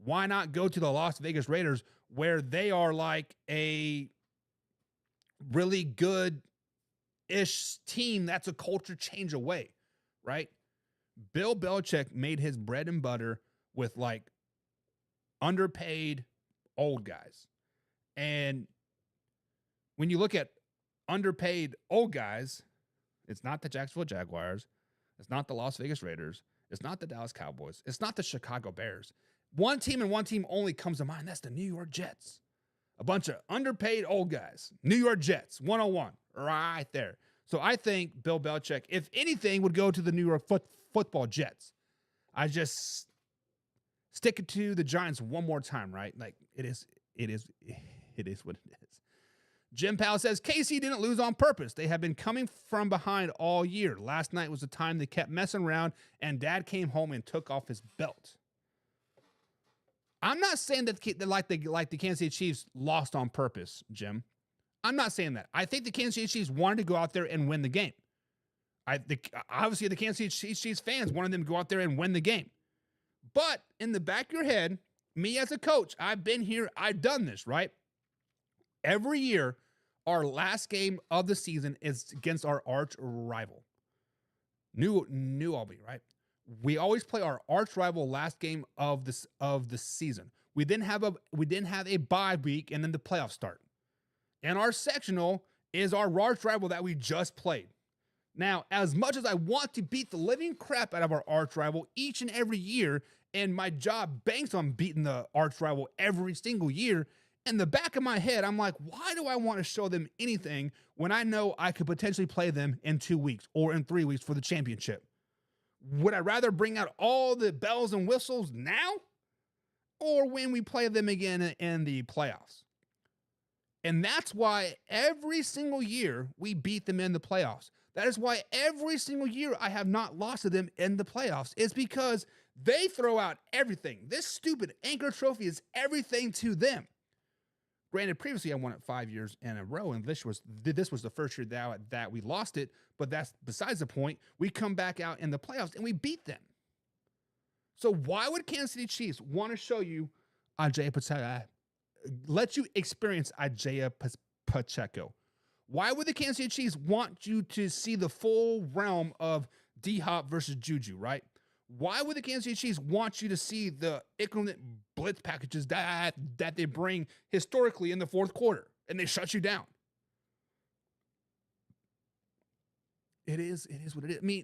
Why not go to the Las Vegas Raiders, where they are like a really good-ish team that's a culture change away, right? Bill Belichick made his bread and butter with like underpaid old guys. And when you look at underpaid old guys, it's not the Jacksonville Jaguars. It's not the Las Vegas Raiders. It's not the Dallas Cowboys. It's not the Chicago Bears. One team and one team only comes to mind. That's the New York Jets. A bunch of underpaid old guys. New York Jets, 101, right there. So I think Bill Belichick, if anything, would go to the New York football Jets. I just stick it to the Giants one more time, right? Like it is what it is. Jim Powell says, KC didn't lose on purpose. They have been coming from behind all year. Last night was the time they kept messing around, and Dad came home and took off his belt. I'm not saying that the Kansas City Chiefs lost on purpose, Jim. I'm not saying that. I think the Kansas City Chiefs wanted to go out there and win the game. Obviously, the Kansas City Chiefs fans wanted them to go out there and win the game. But in the back of your head, me as a coach, I've been here, I've done this, right? Every year, our last game of the season is against our arch rival, New Albany, right? We always play our arch rival last game of the season. We didn't have a bye week, and then the playoffs start. And our sectional is our arch rival that we just played. Now, as much as I want to beat the living crap out of our arch rival each and every year, and my job banks on beating the arch rival every single year, in the back of my head, I'm like, why do I want to show them anything when I know I could potentially play them in 2 weeks or in 3 weeks for the championship? Would I rather bring out all the bells and whistles now or when we play them again in the playoffs? And that's why every single year we beat them in the playoffs. That is why every single year I have not lost to them in the playoffs. It's because they throw out everything. This stupid anchor trophy is everything to them. Granted, previously I won it 5 years in a row, and this was the first year that we lost it, but that's besides the point. We come back out in the playoffs, and we beat them. So why would Kansas City Chiefs want to show you Isaiah Pacheco, let you experience Isaiah Pacheco? Why would the Kansas City Chiefs want you to see the full realm of D-Hop versus Juju, right? Why would the Kansas City Chiefs want you to see the equivalent blitz packages that they bring historically in the fourth quarter and they shut you down? It is what it is. I mean,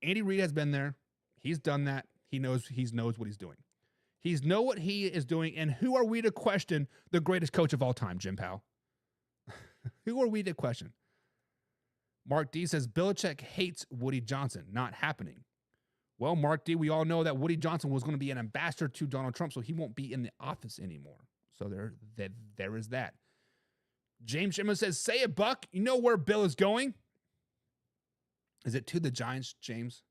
Andy Reid has been there. He's done that. He knows what he's doing. He's know what he is doing. And who are we to question the greatest coach of all time, Jim Powell? Who are we to question? Mark D says, Belichick hates Woody Johnson. Not happening. Well, Mark D, we all know that Woody Johnson was going to be an ambassador to Donald Trump, so he won't be in the office anymore. So there is that. James Shimmer says, say it, Buck. You know where Bill is going? Is it to the Giants, James?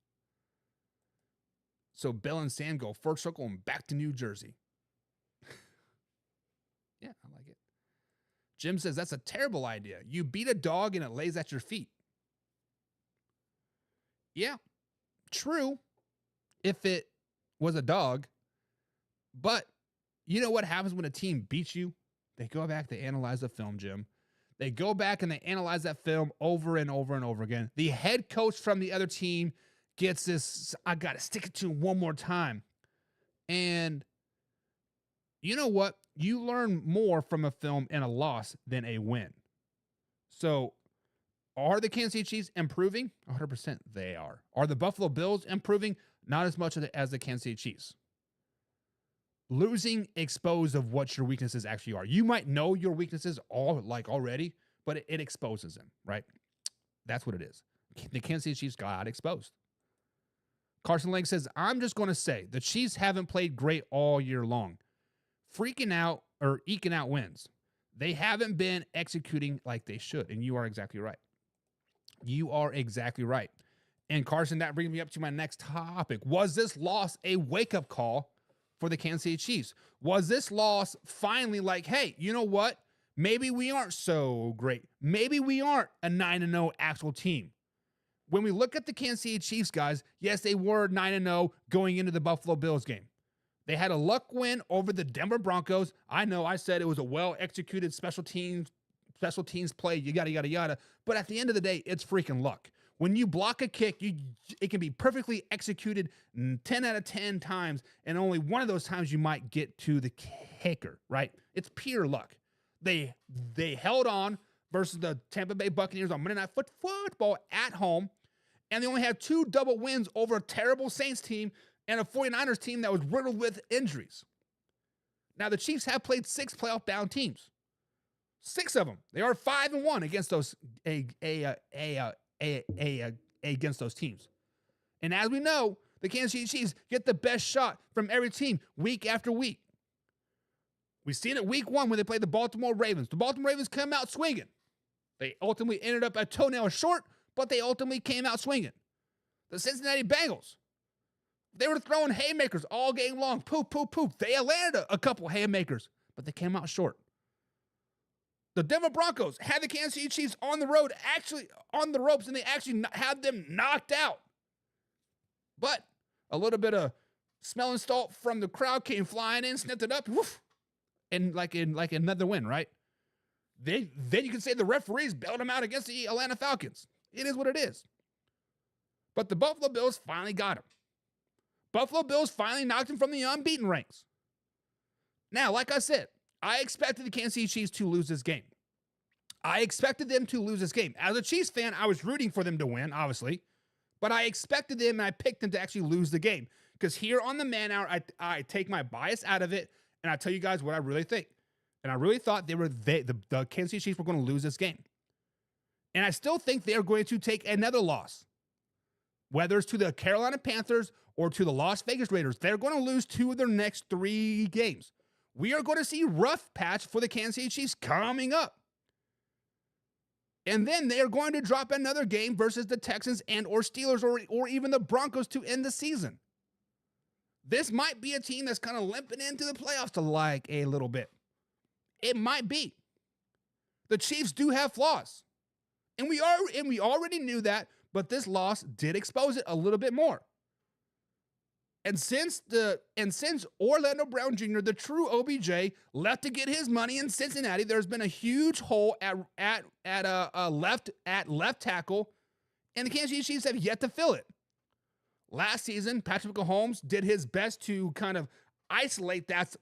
So Bill and Sam go first circle and back to New Jersey. Yeah, I like it. Jim says, that's a terrible idea. You beat a dog and it lays at your feet. Yeah, true, if it was a dog. But you know what happens when a team beats you? They go back, they analyze the film, Jim. They go back and they analyze that film over and over and over again. The head coach from the other team gets this, I got to stick it to him one more time. And you know what? You learn more from a film in a loss than a win. So are the Kansas City Chiefs improving? 100% they are. Are the Buffalo Bills improving? Not as much as the Kansas City Chiefs. Losing exposed of what your weaknesses actually are. You might know your weaknesses already, but it exposes them, right? That's what it is. The Kansas City Chiefs got exposed. Carson Lang says, I'm just going to say the Chiefs haven't played great all year long. Freaking out or eking out wins. They haven't been executing like they should. And you are exactly right. You are exactly right. And Carson, that brings me up to my next topic. Was this loss a wake-up call for the Kansas City Chiefs? Was this loss finally like, hey, you know what? Maybe we aren't so great. Maybe we aren't a 9-0 actual team. When we look at the Kansas City Chiefs, guys, yes, they were 9-0 going into the Buffalo Bills game. They had a luck win over the Denver Broncos. I know I said it was a well-executed special teams play, yada. But at the end of the day, it's freaking luck. When you block a kick, it can be perfectly executed 10 out of 10 times, and only one of those times you might get to the kicker, right? It's pure luck. They held on versus the Tampa Bay Buccaneers on Monday Night Football at home, and they only had 2 double wins over a terrible Saints team and a 49ers team that was riddled with injuries. Now, the Chiefs have played 6 playoff-bound teams. 6 of them. They are 5-1 against those against those teams. And as we know, the Kansas City Chiefs get the best shot from every team week after week. We've seen it week 1 when they played the Baltimore Ravens. The Baltimore Ravens come out swinging. They ultimately ended up a toenail short, but they ultimately came out swinging. The Cincinnati Bengals, they were throwing haymakers all game long. Poof. They landed a couple haymakers, but they came out short. The Denver Broncos had the Kansas City Chiefs on the road, actually on the ropes, and they actually had them knocked out. But a little bit of smelling salt from the crowd came flying in, sniffed it up, woof, and like another win, right? Then you can say the referees bailed them out against the Atlanta Falcons. It is what it is. But the Buffalo Bills finally got him. Buffalo Bills finally knocked him from the unbeaten ranks. Now, like I said, I expected the Kansas City Chiefs to lose this game. I expected them to lose this game. As a Chiefs fan, I was rooting for them to win, obviously. But I expected them and I picked them to actually lose the game. Because here on the Man Hour, I take my bias out of it and I tell you guys what I really think. And I really thought the Kansas City Chiefs were going to lose this game. And I still think they're going to take another loss. Whether it's to the Carolina Panthers or to the Las Vegas Raiders, they're going to lose 2 of their next 3 games. We are going to see rough patch for the Kansas City Chiefs coming up. And then they are going to drop another game versus the Texans and or Steelers or even the Broncos to end the season. This might be a team that's kind of limping into the playoffs to like a little bit. It might be. The Chiefs do have flaws. And we already knew that, but this loss did expose it a little bit more. And since Orlando Brown Jr., the true OBJ, left to get his money in Cincinnati, there's been a huge hole at left tackle, and the Kansas City Chiefs have yet to fill it. Last season, Patrick Mahomes did his best to kind of isolate that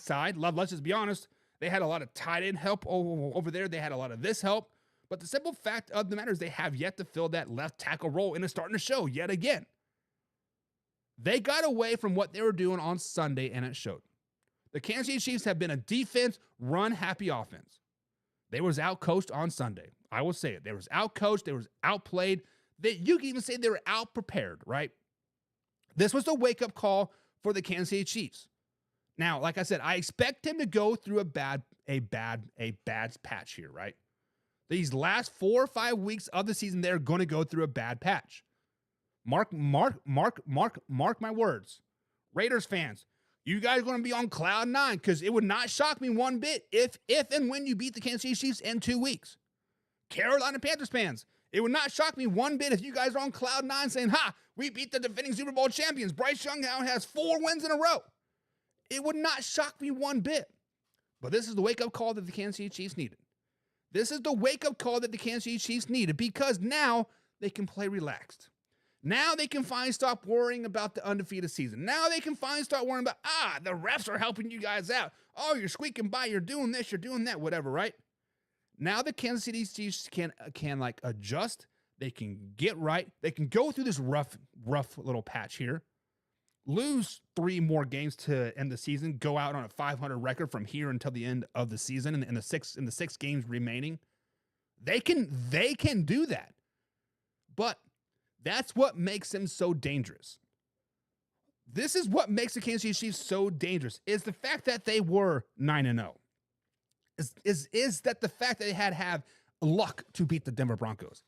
side. Let's just be honest. They had a lot of tight end help over there. They had a lot of this help. But the simple fact of the matter is they have yet to fill that left tackle role, and it's starting to show yet again. They got away from what they were doing on Sunday, and it showed. The Kansas City Chiefs have been a defense, run-happy offense. They was outcoached on Sunday. I will say it. They was outcoached. They was outplayed. You can even say they were outprepared, right? This was the wake-up call for the Kansas City Chiefs. Now, like I said, I expect him to go through a bad patch here, right? These last 4 or 5 weeks of the season, they're going to go through a bad patch. Mark my words. Raiders fans, you guys are going to be on cloud 9 because it would not shock me one bit if and when you beat the Kansas City Chiefs in 2 weeks. Carolina Panthers fans, it would not shock me one bit if you guys are on cloud 9 saying, we beat the defending Super Bowl champions. Bryce Young now has 4 wins in a row. It would not shock me one bit. But this is the wake-up call that the Kansas City Chiefs needed. This is the wake-up call that the Kansas City Chiefs needed because now they can play relaxed. Now they can finally stop worrying about the undefeated season. Now they can finally start worrying about, the refs are helping you guys out. Oh, you're squeaking by, you're doing this, you're doing that, whatever, right? Now the Kansas City Chiefs can adjust. They can get right. They can go through this rough little patch here. Lose 3 more games to end the season. Go out on a 500 record from here until the end of the season in the 6 games remaining. They can do that. But that's what makes them so dangerous. This is what makes the Kansas City Chiefs so dangerous, is the fact that they were 9-0. Is that the fact that they had to have luck to beat the Denver Broncos.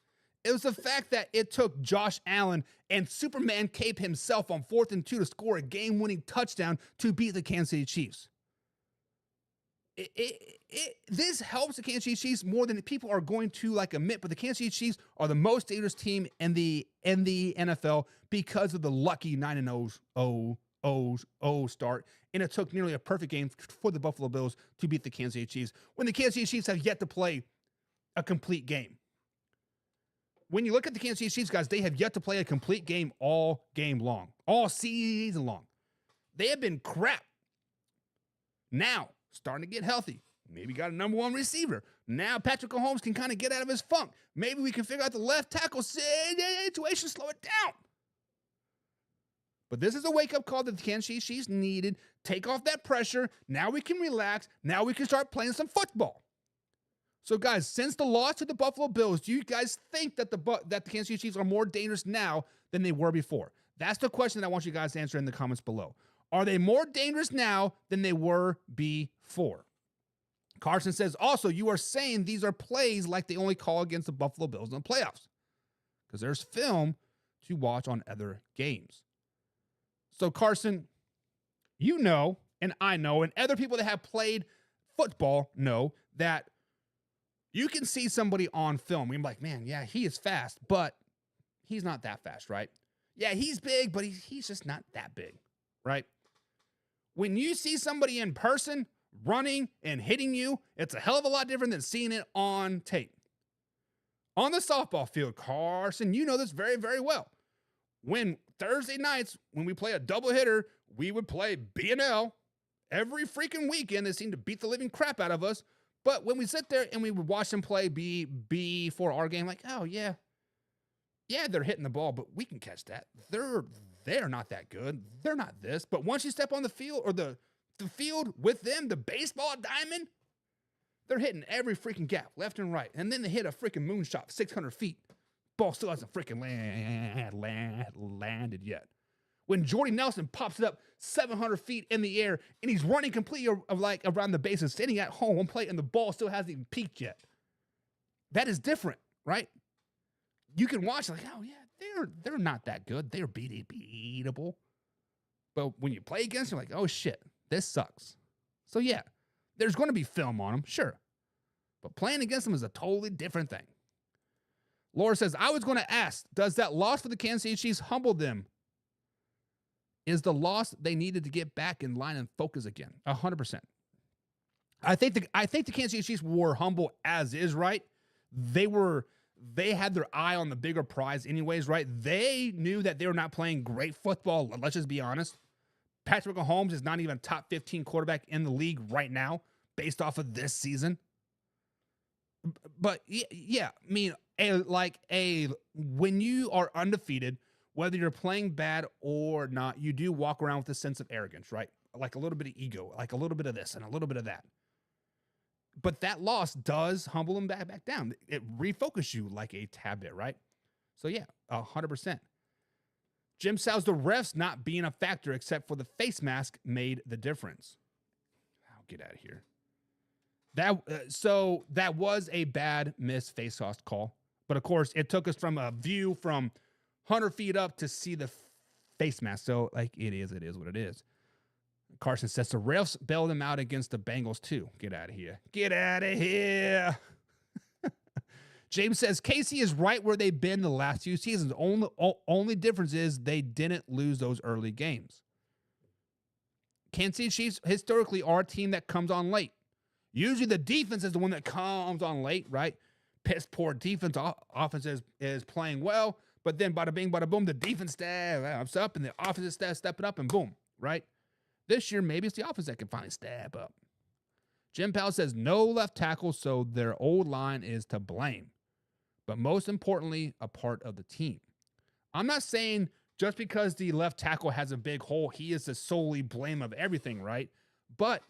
It was the fact that it took Josh Allen and Superman Cape himself on 4th and 2 to score a game-winning touchdown to beat the Kansas City Chiefs. This helps the Kansas City Chiefs more than people are going to admit, but the Kansas City Chiefs are the most dangerous team in the NFL because of the lucky 9-0 start, and it took nearly a perfect game for the Buffalo Bills to beat the Kansas City Chiefs when the Kansas City Chiefs have yet to play a complete game. When you look at the Kansas City Chiefs, guys, they have yet to play a complete game all game long, all season long. They have been crap. Now, starting to get healthy. Maybe got a number 1 receiver. Now Patrick Mahomes can kind of get out of his funk. Maybe we can figure out the left tackle situation, slow it down. But this is a wake-up call that the Kansas City Chiefs needed. Take off that pressure. Now we can relax. Now we can start playing some football. So, guys, since the loss to the Buffalo Bills, do you guys think that the Kansas City Chiefs are more dangerous now than they were before? That's the question that I want you guys to answer in the comments below. Are they more dangerous now than they were before? Carson says, also, you are saying these are plays like they only call against the Buffalo Bills in the playoffs because there's film to watch on other games. So, Carson, you know, and I know, and other people that have played football know that you can see somebody on film. You're like, man, yeah, he is fast, but he's not that fast, right? Yeah, he's big, but he's just not that big, right? When you see somebody in person running and hitting you, it's a hell of a lot different than seeing it on tape. On the softball field, Carson, you know this very, very well. When Thursday nights, when we play a doubleheader, we would play B&L every freaking weekend. They seem to beat the living crap out of us. But when we sit there and we would watch them play B for our game, like, oh, yeah, they're hitting the ball, but we can catch that. They're not that good. They're not this. But once you step on the field or the field with them, the baseball diamond, they're hitting every freaking gap, left and right. And then they hit a freaking moonshot 600 feet. Ball still hasn't freaking landed yet. When Jordy Nelson pops it up 700 feet in the air and he's running completely around the bases, standing at home plate, and the ball still hasn't even peaked yet. That is different, right? You can watch like, oh yeah, they're not that good. They're beatable. But when you play against them, you're like, oh shit, this sucks. So yeah, there's going to be film on them, sure. But playing against them is a totally different thing. Laura says, I was going to ask, does that loss for the Kansas City Chiefs humble them? Is the loss they needed to get back in line and focus again? 100%. I think the Kansas City Chiefs were humble as is, right? They had their eye on the bigger prize anyways, right? They knew that they were not playing great football. Let's just be honest. Patrick Mahomes is not even a top 15 quarterback in the league right now based off of this season. But yeah, I mean, when you are undefeated, whether you're playing bad or not, you do walk around with a sense of arrogance, right? Like a little bit of ego, like a little bit of this and a little bit of that. But that loss does humble them back down. It refocuses you like a tad bit, right? So yeah, 100%. Jim says the refs not being a factor except for the face mask made the difference. I'll get out of here. So that was a bad missed face-off call. But of course, it took us from a view from 100 feet up to see the face mask. So, like, it is what it is. Carson says the refs bailed him out against the Bengals, too. Get out of here. Get out of here. James says Casey is right where they've been the last few seasons. Only difference is they didn't lose those early games. Kansas City Chiefs historically are a team that comes on late. Usually the defense is the one that comes on late, right? Piss poor defense. Offense is playing well, but then bada bing, bada boom, the defense steps up and the offense is stepping up and boom, right? This year, maybe it's the offense that can finally step up. Jim Powell says no left tackle, so their old line is to blame. But most importantly, a part of the team. I'm not saying just because the left tackle has a big hole, he is the solely blame of everything, right? But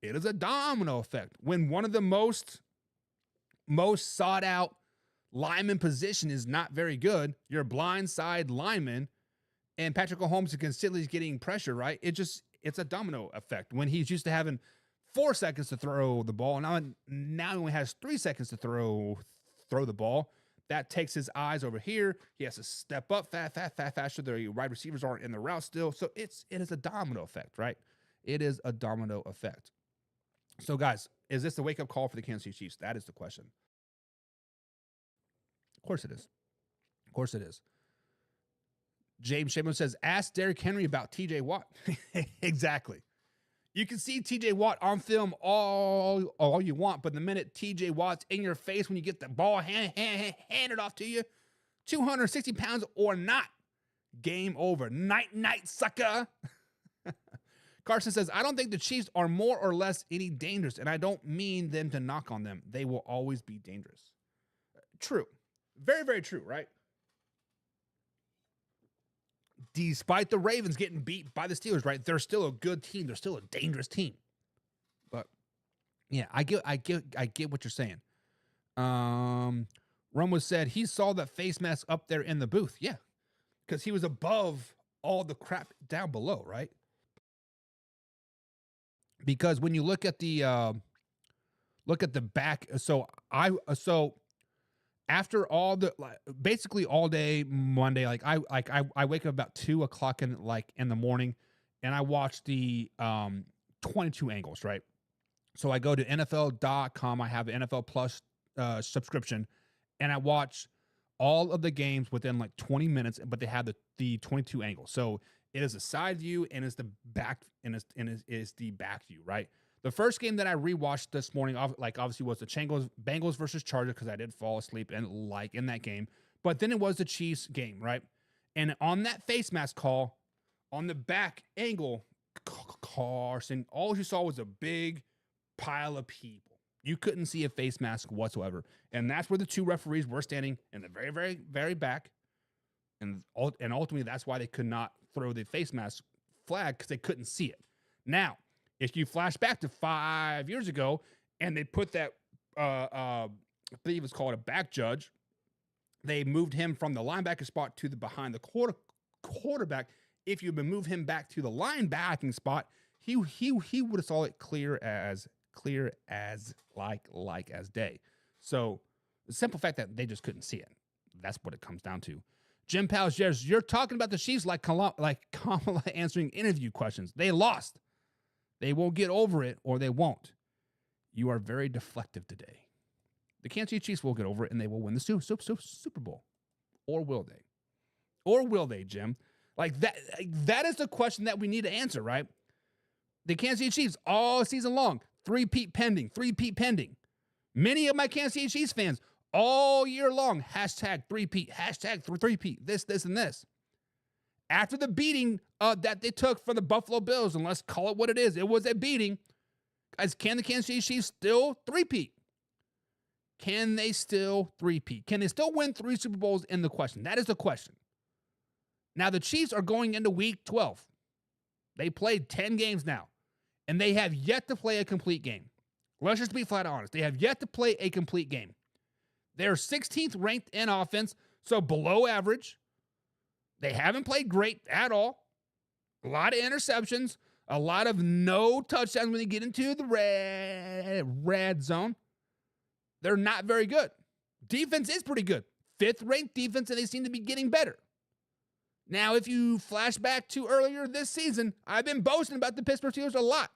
it is a domino effect. When one of the most sought out lineman position is not very good, your blind side lineman, and Patrick Mahomes is consistently getting pressure, right? It's a domino effect. When he's used to having 4 seconds to throw the ball, now he only has 3 seconds to throw the ball. That takes his eyes over here. He has to step up faster. The wide receivers aren't in the route still. So it is a domino effect, right? It is a domino effect. So, guys, is this a wake-up call for the Kansas City Chiefs? That is the question. Of course it is. Of course it is. James Shaman says, ask Derrick Henry about TJ Watt. Exactly. You can see TJ Watt on film all you want, but the minute TJ Watt's in your face when you get the ball handed off to you, 260 pounds or not, game over. Night, sucker. Carson says, I don't think the Chiefs are more or less any dangerous, and I don't mean them to knock on them. They will always be dangerous. True. Very, very true, right? Despite the Ravens getting beat by the Steelers, right? They're still a good team. They're still a dangerous team. But yeah, I get what you're saying. Romo said he saw that face mask up there in the booth. Yeah, because he was above all the crap down below, right? Because when you look at the back, so after all the basically all day Monday, I wake up about 2:00 in the morning, and I watch the 22 angles, right? So I go to NFL.com. I have an NFL Plus subscription, and I watch all of the games within 20 minutes. But they have the 22 angles, so it is a side view and it's the back is the back view, right? The first game that I rewatched this morning, obviously, was the Bengals versus Chargers, because I did fall asleep in that game. But then it was the Chiefs game, right? And on that face mask call, on the back angle, Carson, all you saw was a big pile of people. You couldn't see a face mask whatsoever. And that's where the two referees were standing in the very, very, very back. And ultimately, that's why they could not throw the face mask flag, because they couldn't see it. Now, if you flash back to 5 years ago, and they put that, I believe it's called a back judge, they moved him from the linebacker spot to the behind the quarterback. If you move him back to the linebacking spot, he would have saw it clear as day. So the simple fact that they just couldn't see it, that's what it comes down to. Jim Powell says, you're talking about the Chiefs like Kamala answering interview questions. They lost. They will get over it, or they won't. You are very deflective today. The Kansas City Chiefs will get over it, and they will win the Super Bowl. Or will they? Or will they, Jim? That is the question that we need to answer, right? The Kansas City Chiefs all season long, three-peat pending. Many of my Kansas City Chiefs fans all year long, hashtag three-peat, this, and this. After the beating that they took from the Buffalo Bills, and let's call it what it is, it was a beating. Guys, can the Kansas City Chiefs still three-peat? Can they still three-peat? Can they still win 3 Super Bowls in the question? That is the question. Now, the Chiefs are going into week 12. They played 10 games now, and they have yet to play a complete game. Let's just be flat honest. They have yet to play a complete game. They're 16th ranked in offense, so below average. They haven't played great at all. A lot of interceptions, a lot of no touchdowns when they get into the red zone. They're not very good. Defense is pretty good. 5th ranked defense, and they seem to be getting better. Now, if you flash back to earlier this season, I've been boasting about the Pittsburgh Steelers a lot.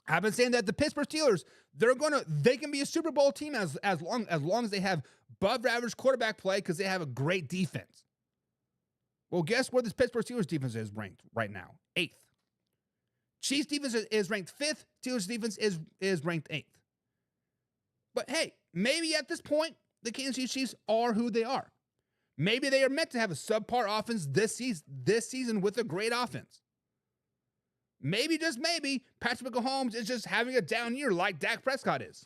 I've been saying that the Pittsburgh Steelers, they can be a Super Bowl team as long as they have above average quarterback play because they have a great defense. Well, guess where this Pittsburgh Steelers defense is ranked right now? 8th. Chiefs defense is ranked 5th. Steelers defense is ranked 8th. But hey, maybe at this point, the Kansas City Chiefs are who they are. Maybe they are meant to have a subpar offense this season with a great offense. Maybe, just maybe, Patrick Mahomes is just having a down year like Dak Prescott is.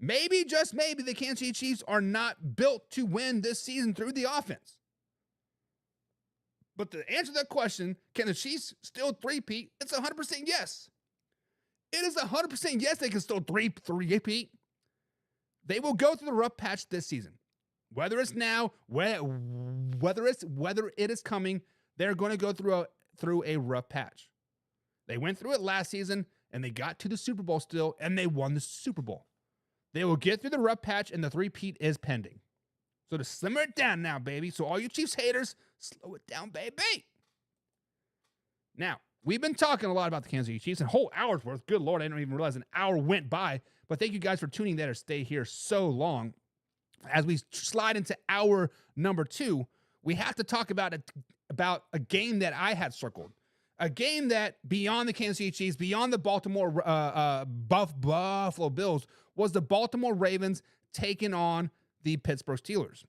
Maybe, just maybe, the Kansas City Chiefs are not built to win this season through the offense. But to answer that question, can the Chiefs still three-peat? It's 100% yes. It is 100% yes they can still three-peat. They will go through the rough patch this season. Whether it's now, whether it is coming, they're going to go through a rough patch. They went through it last season, and they got to the Super Bowl still, and they won the Super Bowl. They will get through the rough patch, and the three-peat is pending. So to simmer it down now, baby. So all you Chiefs haters, slow it down, baby. Now, we've been talking a lot about the Kansas City Chiefs, and a whole hour's worth. Good Lord, I didn't even realize an hour went by. But thank you guys for tuning in or stay here so long. As we slide into hour number 2, we have to talk about a game that I had circled. A game that, beyond the Kansas City Chiefs, beyond the Baltimore Buffalo Bills, was the Baltimore Ravens taking on the Pittsburgh Steelers.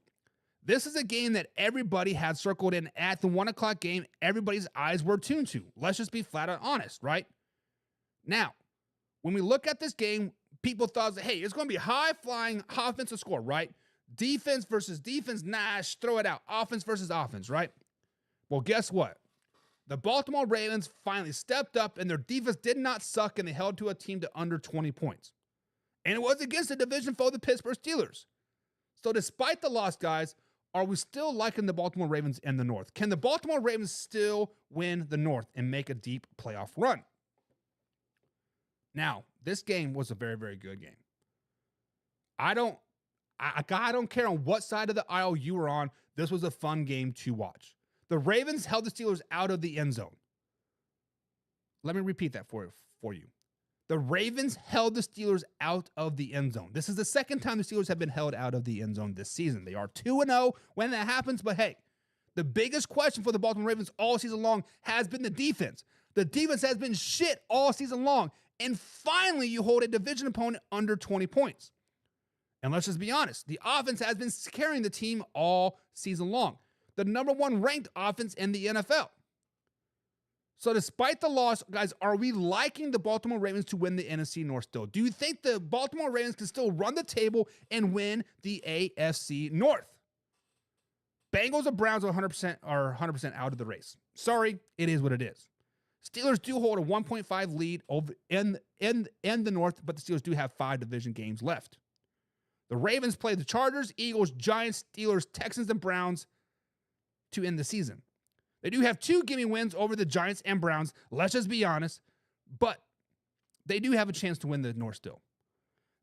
This is a game that everybody had circled, and at the 1 o'clock game, everybody's eyes were tuned to. Let's just be flat out honest, right? Now, when we look at this game, people thought, hey, it's going to be high-flying offensive score, right? Defense versus defense, throw it out. Offense versus offense, right? Well, guess what? The Baltimore Ravens finally stepped up, and their defense did not suck, and they held to a team to under 20 points. And it was against the division foe, the Pittsburgh Steelers. So despite the loss, guys, are we still liking the Baltimore Ravens in the North? Can the Baltimore Ravens still win the North and make a deep playoff run? Now, this game was a very, very good game. I don't care on what side of the aisle you were on. This was a fun game to watch. The Ravens held the Steelers out of the end zone. Let me repeat that for you. The Ravens held the Steelers out of the end zone. This is the second time the Steelers have been held out of the end zone this season. They are 2-0 when that happens, but hey, the biggest question for the Baltimore Ravens all season long has been the defense. The defense has been shit all season long, and finally you hold a division opponent under 20 points. And let's just be honest, the offense has been carrying the team all season long. The number 1 ranked offense in the NFL. So despite the loss, guys, are we liking the Baltimore Ravens to win the NFC North still? Do you think the Baltimore Ravens can still run the table and win the AFC North? Bengals and Browns are 100% out of the race. Sorry, it is what it is. Steelers do hold a 1.5 lead over in the North, but the Steelers do have 5 division games left. The Ravens play the Chargers, Eagles, Giants, Steelers, Texans, and Browns to end the season. They do have 2 gimme wins over the Giants and Browns, let's just be honest, but they do have a chance to win the North still.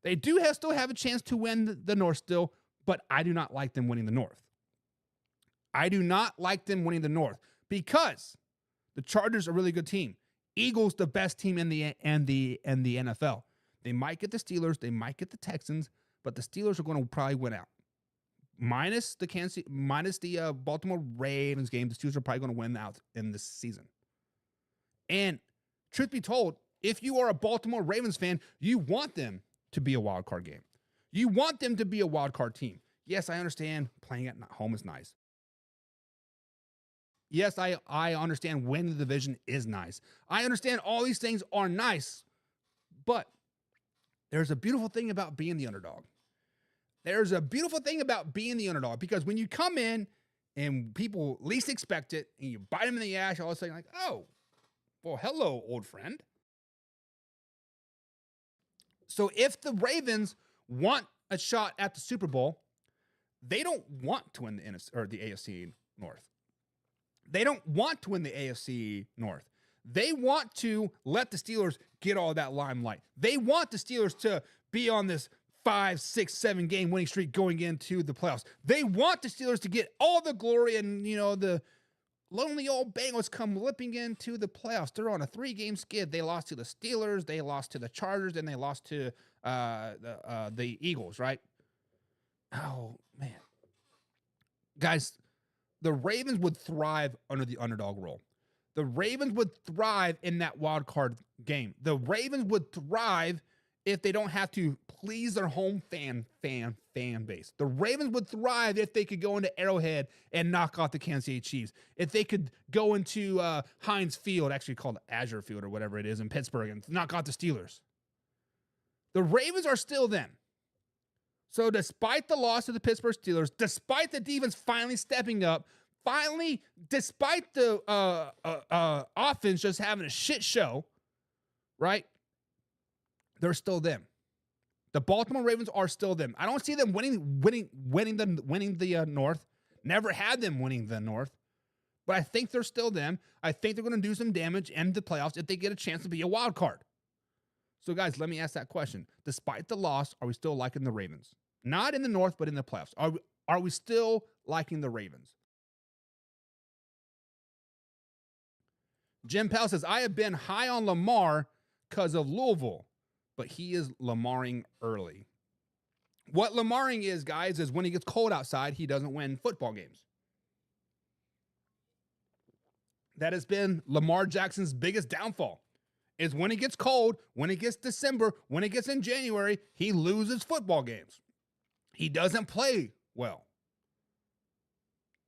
They do still have a chance to win the North still, but I do not like them winning the North. I do not like them winning the North because the Chargers are a really good team. Eagles, the best team in the NFL. They might get the Steelers, they might get the Texans, but the Steelers are going to probably win out. Minus the Baltimore Ravens game, the Steelers are probably going to win out in this season. And truth be told, if you are a Baltimore Ravens fan, you want them to be a wild card game. You want them to be a wild card team. Yes, I understand playing at home is nice. Yes, I understand winning the division is nice. I understand all these things are nice, but there's a beautiful thing about being the underdog. There's a beautiful thing about being the underdog because when you come in and people least expect it and you bite them in the ass, all of a sudden like, oh, well, hello, old friend. So if the Ravens want a shot at the Super Bowl, they don't want to win the AFC North. They don't want to win the AFC North. They want to let the Steelers get all that limelight. They want the Steelers to be on this 5, 6, 7 game winning streak going into the playoffs. They want the Steelers to get all the glory and, the lonely old Bengals come limping into the playoffs. They're on a 3-game skid. They lost to the Steelers, they lost to the Chargers, and they lost to the Eagles, right? Oh, man. Guys, the Ravens would thrive under the underdog role. The Ravens would thrive in that wild card game. The Ravens would thrive if they don't have to please their home fan base. The Ravens would thrive if they could go into Arrowhead and knock out the Kansas City Chiefs. If they could go into Heinz Field, actually called Azure Field or whatever it is in Pittsburgh, and knock out the Steelers. The Ravens are still them. So despite the loss of the Pittsburgh Steelers, despite the defense finally stepping up, despite the offense just having a shit show, right? They're still them. The Baltimore Ravens are still them. I don't see them winning the North. Never had them winning the North. But I think they're still them. I think they're going to do some damage in the playoffs if they get a chance to be a wild card. So, guys, let me ask that question. Despite the loss, are we still liking the Ravens? Not in the North, but in the playoffs. Are we still liking the Ravens? Jim Powell says, I have been high on Lamar because of Louisville, but he is Lamaring early. What Lamaring is, guys, is when he gets cold outside, he doesn't win football games. That has been Lamar Jackson's biggest downfall. Is when it gets cold, when it gets December, when it gets in January, he loses football games. He doesn't play well.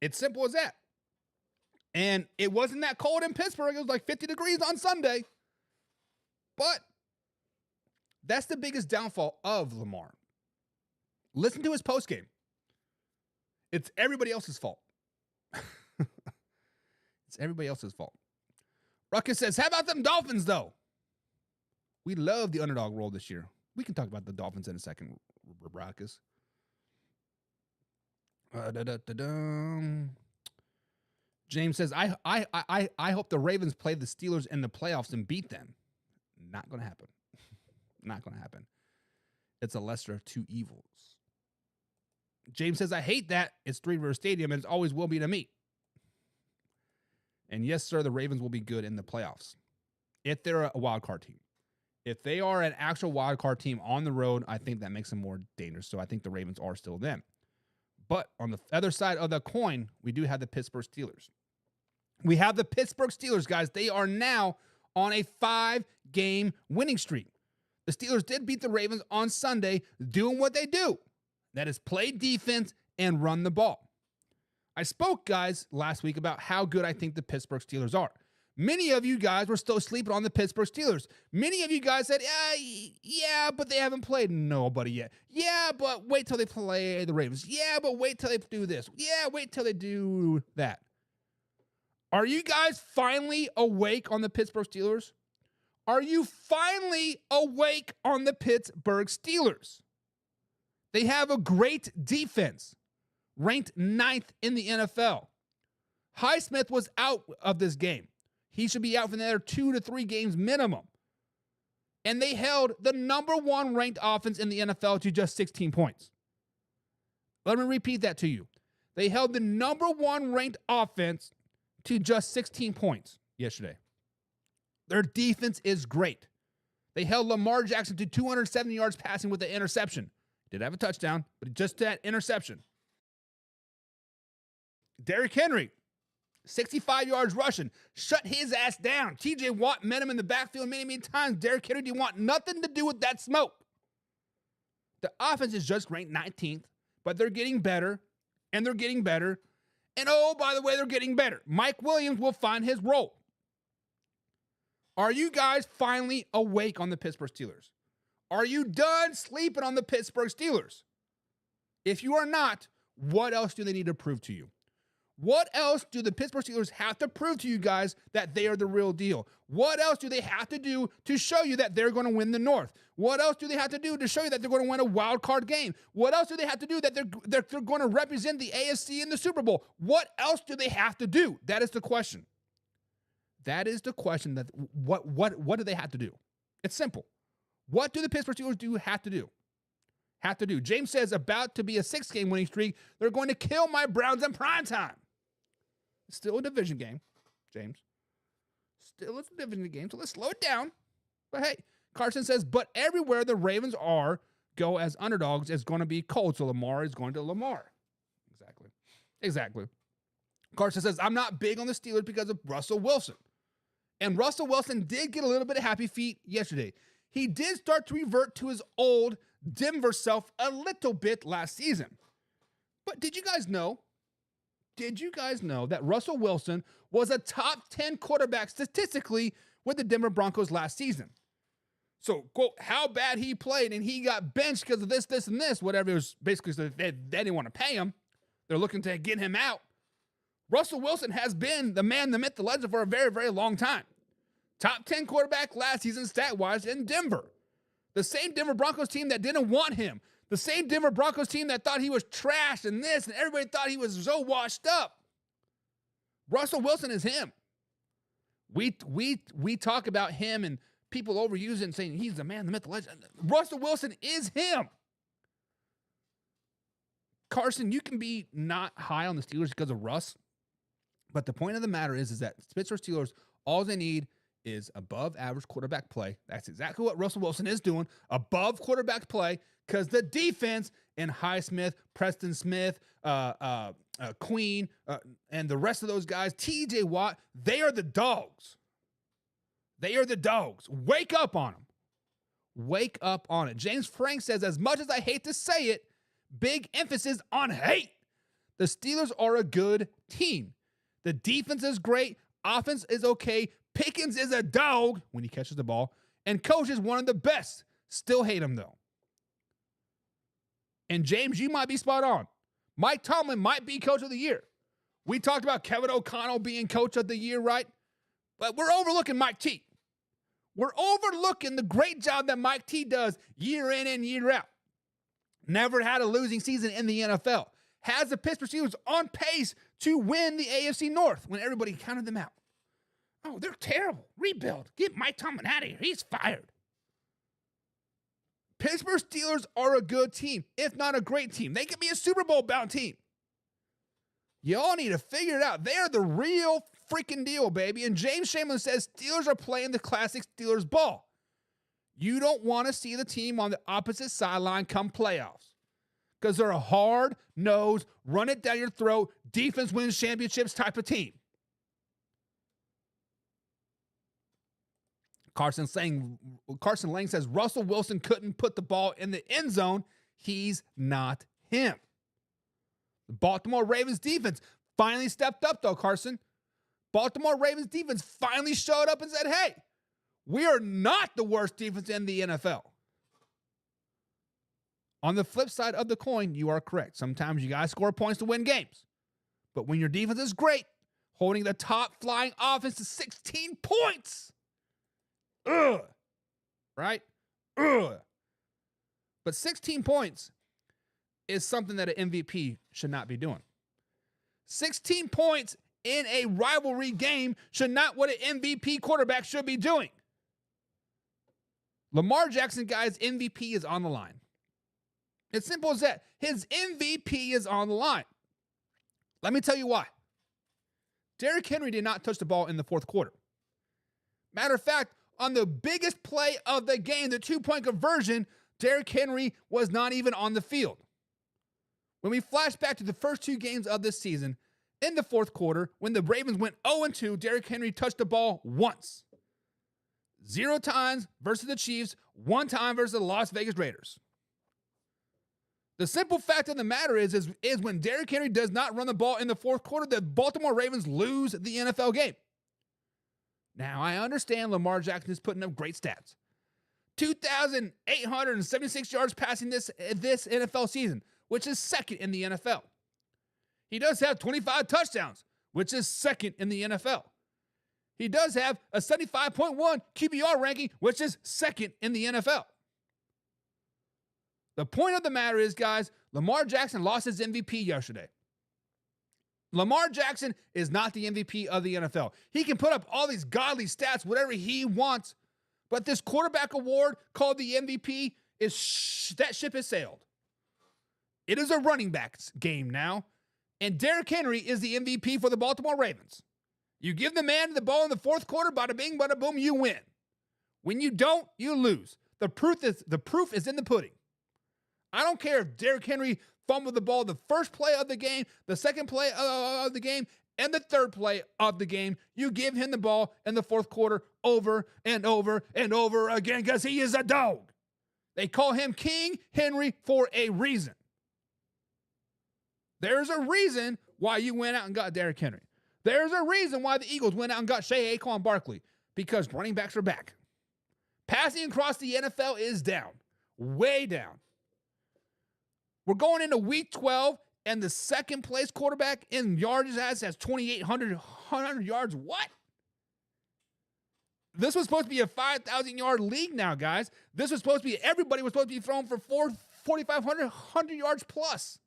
It's simple as that. And it wasn't that cold in Pittsburgh. It was like 50 degrees on Sunday. But that's the biggest downfall of Lamar. Listen to his postgame. It's everybody else's fault. It's everybody else's fault. Ruckus says, how about them Dolphins, though? We love the underdog role this year. We can talk about the Dolphins in a second, Ruckus. James says, I hope the Ravens play the Steelers in the playoffs and beat them. Not going to happen. Not going to happen. It's a lesser of two evils. James says, I hate that. It's Three River Stadium, and it always will be to me. And yes, sir, the Ravens will be good in the playoffs if they're a wild card team. If they are an actual wild card team on the road, I think that makes them more dangerous. So I think the Ravens are still them. But on the other side of the coin, we do have the Pittsburgh Steelers. We have the Pittsburgh Steelers, guys. They are now on a 5-game winning streak. The Steelers did beat the Ravens on Sunday, doing what they do. That is play defense and run the ball. I spoke, guys, last week about how good I think the Pittsburgh Steelers are. Many of you guys were still sleeping on the Pittsburgh Steelers. Many of you guys said, yeah, but they haven't played nobody yet. Yeah, but wait till they play the Ravens. Yeah, but wait till they do this. Yeah, wait till they do that. Are you guys finally awake on the Pittsburgh Steelers? Are you finally awake on the Pittsburgh Steelers? They have a great defense, ranked 9th in the NFL. Highsmith was out of this game. He should be out for another 2 to 3 games minimum. And they held the number 1 ranked offense in the NFL to just 16 points. Let me repeat that to you. They held the number 1 ranked offense to just 16 points yesterday. Their defense is great. They held Lamar Jackson to 270 yards passing with an interception. Did have a touchdown, but just that interception. Derrick Henry, 65 yards rushing, shut his ass down. TJ Watt met him in the backfield many times. Derrick Henry didn't want nothing to do with that smoke. The offense is just ranked 19th, but they're getting better, and they're getting better. And oh, by the way, they're getting better. Mike Williams will find his role. Are you guys finally awake on the Pittsburgh Steelers? Are you done sleeping on the Pittsburgh Steelers? If you are not, what else do they need to prove to you? What else do the Pittsburgh Steelers have to prove to you guys that they are the real deal? What else do they have to do to show you that they're going to win the North? What else do they have to do to show you that they're going to win a wild card game? What else do they have to do that they're going to represent the AFC in the Super Bowl? What else do they have to do? That is the question. That is the question. That what do they have to do? It's simple. What do the Pittsburgh Steelers have to do? James says, about to be a 6-game winning streak. They're going to kill my Browns in prime time. It's still a division game, James. Still it's a division game, so let's slow it down. But hey, Carson says, but everywhere the Ravens go as underdogs is going to be cold, so Lamar is going to Lamar. Exactly. Carson says, I'm not big on the Steelers because of Russell Wilson. And Russell Wilson did get a little bit of happy feet yesterday. He did start to revert to his old Denver self a little bit last season. But did you guys know that Russell Wilson was a top 10 quarterback statistically with the Denver Broncos last season? So, quote, how bad he played and he got benched because of this, and this, whatever. It was basically so they didn't want to pay him. They're looking to get him out. Russell Wilson has been the man, the myth, the legend for a very, very long time. Top 10 quarterback last season stat-wise in Denver. The same Denver Broncos team that didn't want him. The same Denver Broncos team that thought he was trash and this, and everybody thought he was so washed up. Russell Wilson is him. We talk about him and people overuse it and saying he's the man, the myth, the legend. Russell Wilson is him. Carson, you can be not high on the Steelers because of Russ, but the point of the matter is that Pittsburgh Steelers, all they need is above average quarterback play. That's exactly what Russell Wilson is doing, above quarterback play, because the defense and Highsmith, Preston Smith, Queen, and the rest of those guys, TJ Watt, they are the dogs. They are the dogs. Wake up on them. Wake up on it. James Frank says, as much as I hate to say it, big emphasis on hate. The Steelers are a good team. The defense is great. Offense is okay. Pickens is a dog when he catches the ball. And coach is one of the best. Still hate him, though. And James, you might be spot on. Mike Tomlin might be coach of the year. We talked about Kevin O'Connell being coach of the year, right? But we're overlooking Mike T. We're overlooking the great job that Mike T does year in and year out. Never had a losing season in the NFL. Has the Pittsburgh Steelers on pace to win the AFC North when everybody counted them out. Oh, they're terrible. Rebuild. Get Mike Tomlin out of here. He's fired. Pittsburgh Steelers are a good team, if not a great team. They could be a Super Bowl bound team. Y'all need to figure it out. They are the real freaking deal, baby. And James Chamberlain says Steelers are playing the classic Steelers ball. You don't want to see the team on the opposite sideline come playoffs because they're a hard-nosed, run-it-down-your-throat, defense wins championships type of team. Carson Lang says Russell Wilson couldn't put the ball in the end zone. He's not him. The Baltimore Ravens defense finally stepped up, though, Carson. Baltimore Ravens defense finally showed up and said, hey, we are not the worst defense in the NFL. On the flip side of the coin, you are correct. Sometimes you got to score points to win games. But when your defense is great, holding the top flying offense to 16 points, right? But 16 points is something that an MVP should not be doing. 16 points in a rivalry game should not what an MVP quarterback should be doing. Lamar Jackson, guys, MVP is on the line. It's simple as that. His MVP is on the line. Let me tell you why. Derrick Henry did not touch the ball in the fourth quarter. Matter of fact, on the biggest play of the game, the two-point conversion, Derrick Henry was not even on the field. When we flash back to the first two games of this season, in the fourth quarter, when the Ravens went 0-2, Derrick Henry touched the ball once. 0 times versus the Chiefs, 1 time versus the Las Vegas Raiders. The simple fact of the matter is when Derrick Henry does not run the ball in the fourth quarter, the Baltimore Ravens lose the NFL game. Now, I understand Lamar Jackson is putting up great stats. 2,876 yards passing this NFL season, which is second in the NFL. He does have 25 touchdowns, which is second in the NFL. He does have a 75.1 QBR ranking, which is second in the NFL. The point of the matter is, guys, Lamar Jackson lost his MVP yesterday. Lamar Jackson is not the MVP of the NFL. He can put up all these godly stats, whatever he wants, but this quarterback award called the MVP that ship has sailed. It is a running backs game now, And Derrick Henry is the MVP for the Baltimore Ravens. You give the man the ball in the fourth quarter, bada bing, bada boom, you win. When you don't, you lose. The proof is in the pudding. I don't care if Derrick Henry fumbled the ball the first play of the game, the second play of the game, and the third play of the game. You give him the ball in the fourth quarter over and over and over again because he is a dog. They call him King Henry for a reason. There's a reason why you went out and got Derrick Henry. There's a reason why the Eagles went out and got Saquon Barkley, because running backs are back. Passing across the NFL is down, way down. We're going into week 12, and the second place quarterback in yards has 2,800 yards. What? This was supposed to be a 5,000-yard league now, guys. This was supposed to be, everybody was supposed to be thrown for 4,500 yards plus.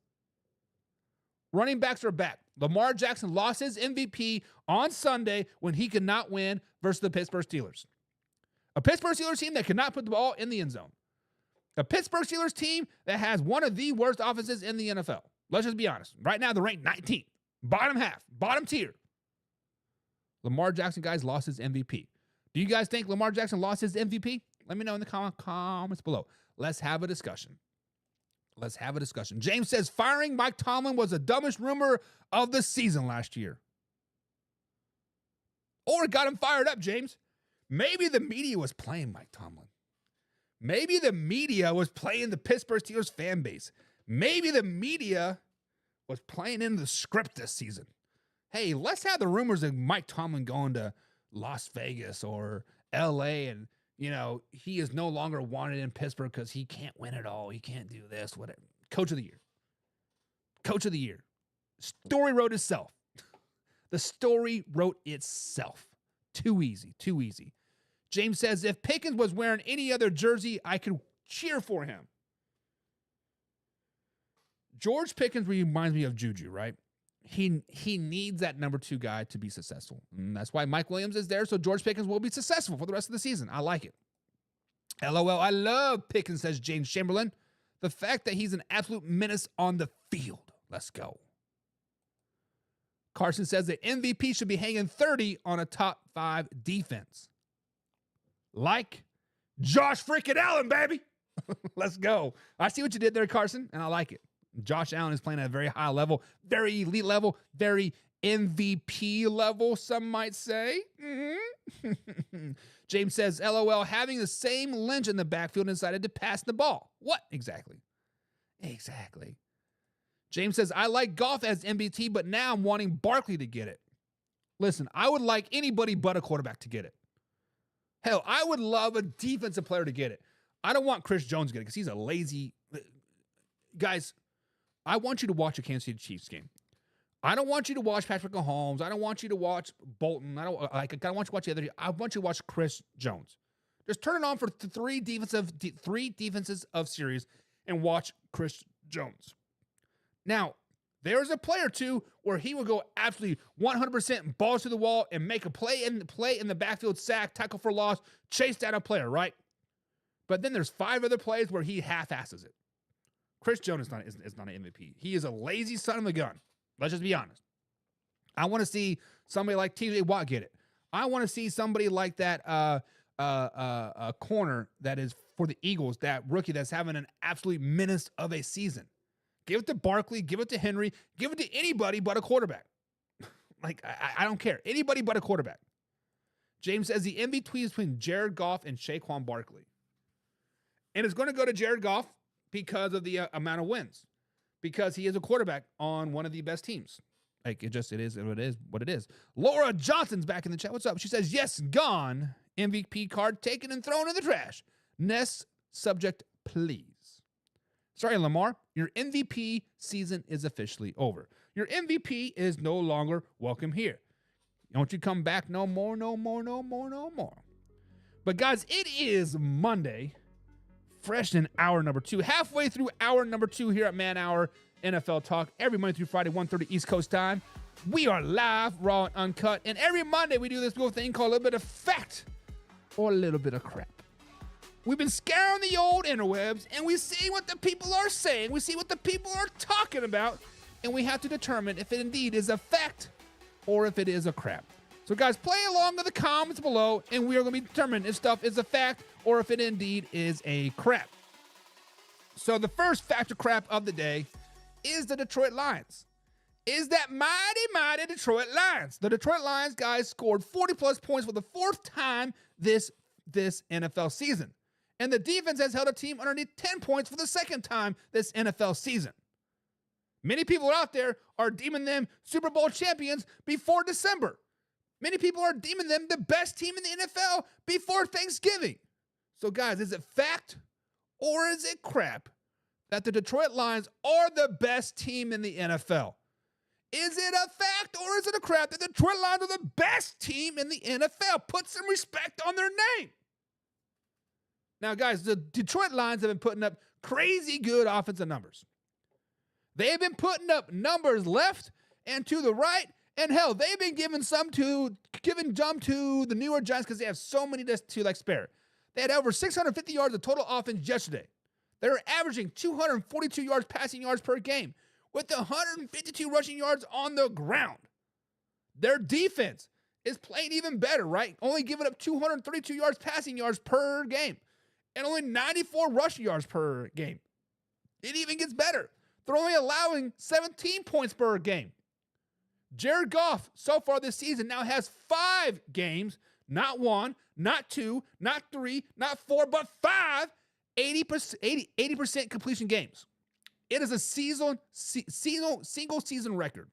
Running backs are back. Lamar Jackson lost his MVP on Sunday when he could not win versus the Pittsburgh Steelers. A Pittsburgh Steelers team that could not put the ball in the end zone. A Pittsburgh Steelers team that has one of the worst offenses in the NFL. Let's just be honest. Right now, they're ranked 19th. Bottom half. Bottom tier. Lamar Jackson, guys, lost his MVP. Do you guys think Lamar Jackson lost his MVP? Let me know in the comments below. Let's have a discussion. James says firing Mike Tomlin was the dumbest rumor of the season last year. Or it got him fired up, James. Maybe the media was playing Mike Tomlin. Maybe the media was playing the Pittsburgh Steelers fan base. Maybe the media was playing into the script this season. Hey, let's have the rumors of Mike Tomlin going to Las Vegas or LA and, he is no longer wanted in Pittsburgh because he can't win it all. He can't do this, whatever. Coach of the year. Story wrote itself. The story wrote itself. Too easy. James says, if Pickens was wearing any other jersey, I could cheer for him. George Pickens reminds me of Juju, right? He needs that number 2 guy to be successful. And that's why Mike Williams is there, so George Pickens will be successful for the rest of the season. I like it. LOL, I love Pickens, says James Chamberlain. The fact that he's an absolute menace on the field. Let's go. Carson says the MVP should be hanging 30 on a top 5 defense. Like Josh freaking Allen, baby. Let's go. I see what you did there, Carson, and I like it. Josh Allen is playing at a very high level, very elite level, very MVP level, some might say. Mm-hmm. James says, LOL, having the same Lynch in the backfield and decided to pass the ball. What exactly? James says, I like Goff as MVP, but now I'm wanting Barkley to get it. Listen, I would like anybody but a quarterback to get it. Hell, I would love a defensive player to get it. I don't want Chris Jones to get it because he's a lazy... Guys, I want you to watch a Kansas City Chiefs game. I don't want you to watch Patrick Mahomes. I don't want you to watch Bolton. I want you to watch the other. I want you to watch Chris Jones. Just turn it on for three defenses of series and watch Chris Jones. Now, there's a play or two where he will go absolutely 100% balls to the wall and make a play in the backfield, sack, tackle for loss, chase down a player, right? But then there's 5 other plays where he half-asses it. Chris Jones is not an MVP. He is a lazy son of a gun. Let's just be honest. I want to see somebody like TJ Watt get it. I want to see somebody like that corner that is for the Eagles, that rookie that's having an absolute menace of a season. Give it to Barkley. Give it to Henry. Give it to anybody but a quarterback. I don't care. Anybody but a quarterback. James says the in-between is between Jared Goff and Saquon Barkley. And it's going to go to Jared Goff because of the amount of wins. Because he is a quarterback on one of the best teams. It is what it is. Laura Johnson's back in the chat. What's up? She says, yes, gone. MVP card taken and thrown in the trash. Next subject, please. Sorry, Lamar. Your MVP season is officially over. Your MVP is no longer welcome here. Don't you come back no more. But guys, it is Monday. Fresh in hour number 2. Halfway through hour number 2 here at Man Hour NFL Talk. Every Monday through Friday, 1:30 East Coast time. We are live, raw, and uncut. And every Monday we do this little thing called a little bit of fact or a little bit of crap. We've been scouring the old interwebs, and we see what the people are saying. We see what the people are talking about. and we have to determine if it indeed is a fact or if it is a crap. So guys, play along in the comments below, and we are going to be determining if stuff is a fact or if it indeed is a crap. So the first fact or crap of the day is the Detroit Lions. Is that mighty Detroit Lions. The Detroit Lions, guys, scored 40-plus points for the fourth time this NFL season. And the defense has held a team underneath 10 points for the second time this NFL season. Many people out there are deeming them Super Bowl champions before December. Many people are deeming them the best team in the NFL before Thanksgiving. So, guys, is it fact or is it crap that the Detroit Lions are the best team in the NFL? Is it a fact or is it a crap that the Detroit Lions are the best team in the NFL? Put some respect on their name. Now, guys, the Detroit Lions have been putting up crazy good offensive numbers. They have been putting up numbers left and to the right. And hell, they've been giving some to the New York Giants because they have so many to spare. They had over 650 yards of total offense yesterday. They were averaging 242 yards passing yards per game with 152 rushing yards on the ground. Their defense is playing even better, right? Only giving up 232 yards passing yards per game and only 94 rushing yards per game. It even gets better. They're only allowing 17 points per game. Jared Goff, so far this season, now has 5 games, not 1, not 2, not 3, not 4, but 5 80% completion games. It is a single season record.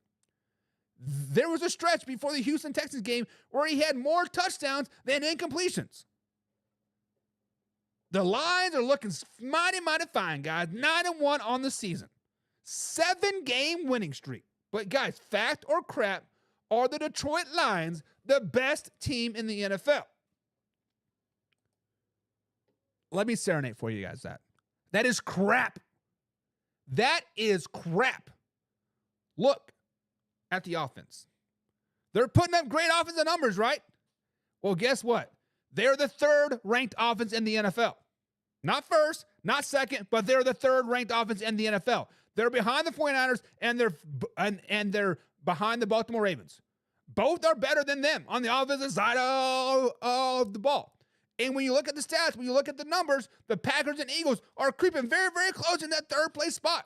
There was a stretch before the Houston Texans game where he had more touchdowns than incompletions. The Lions are looking mighty fine, guys. 9-1 on the season. 7-game winning streak. But guys, fact or crap, are the Detroit Lions the best team in the NFL? Let me serenade for you guys that. That is crap. That is crap. Look at the offense. They're putting up great offensive numbers, right? Well, guess what? They're the 3rd ranked offense in the NFL. Not first, not second, but they're the 3rd ranked offense in the NFL. They're behind the 49ers, and they're behind the Baltimore Ravens. Both are better than them on the offensive side of the ball. And when you look at the stats, when you look at the numbers, the Packers and Eagles are creeping very, very close in that 3rd place spot.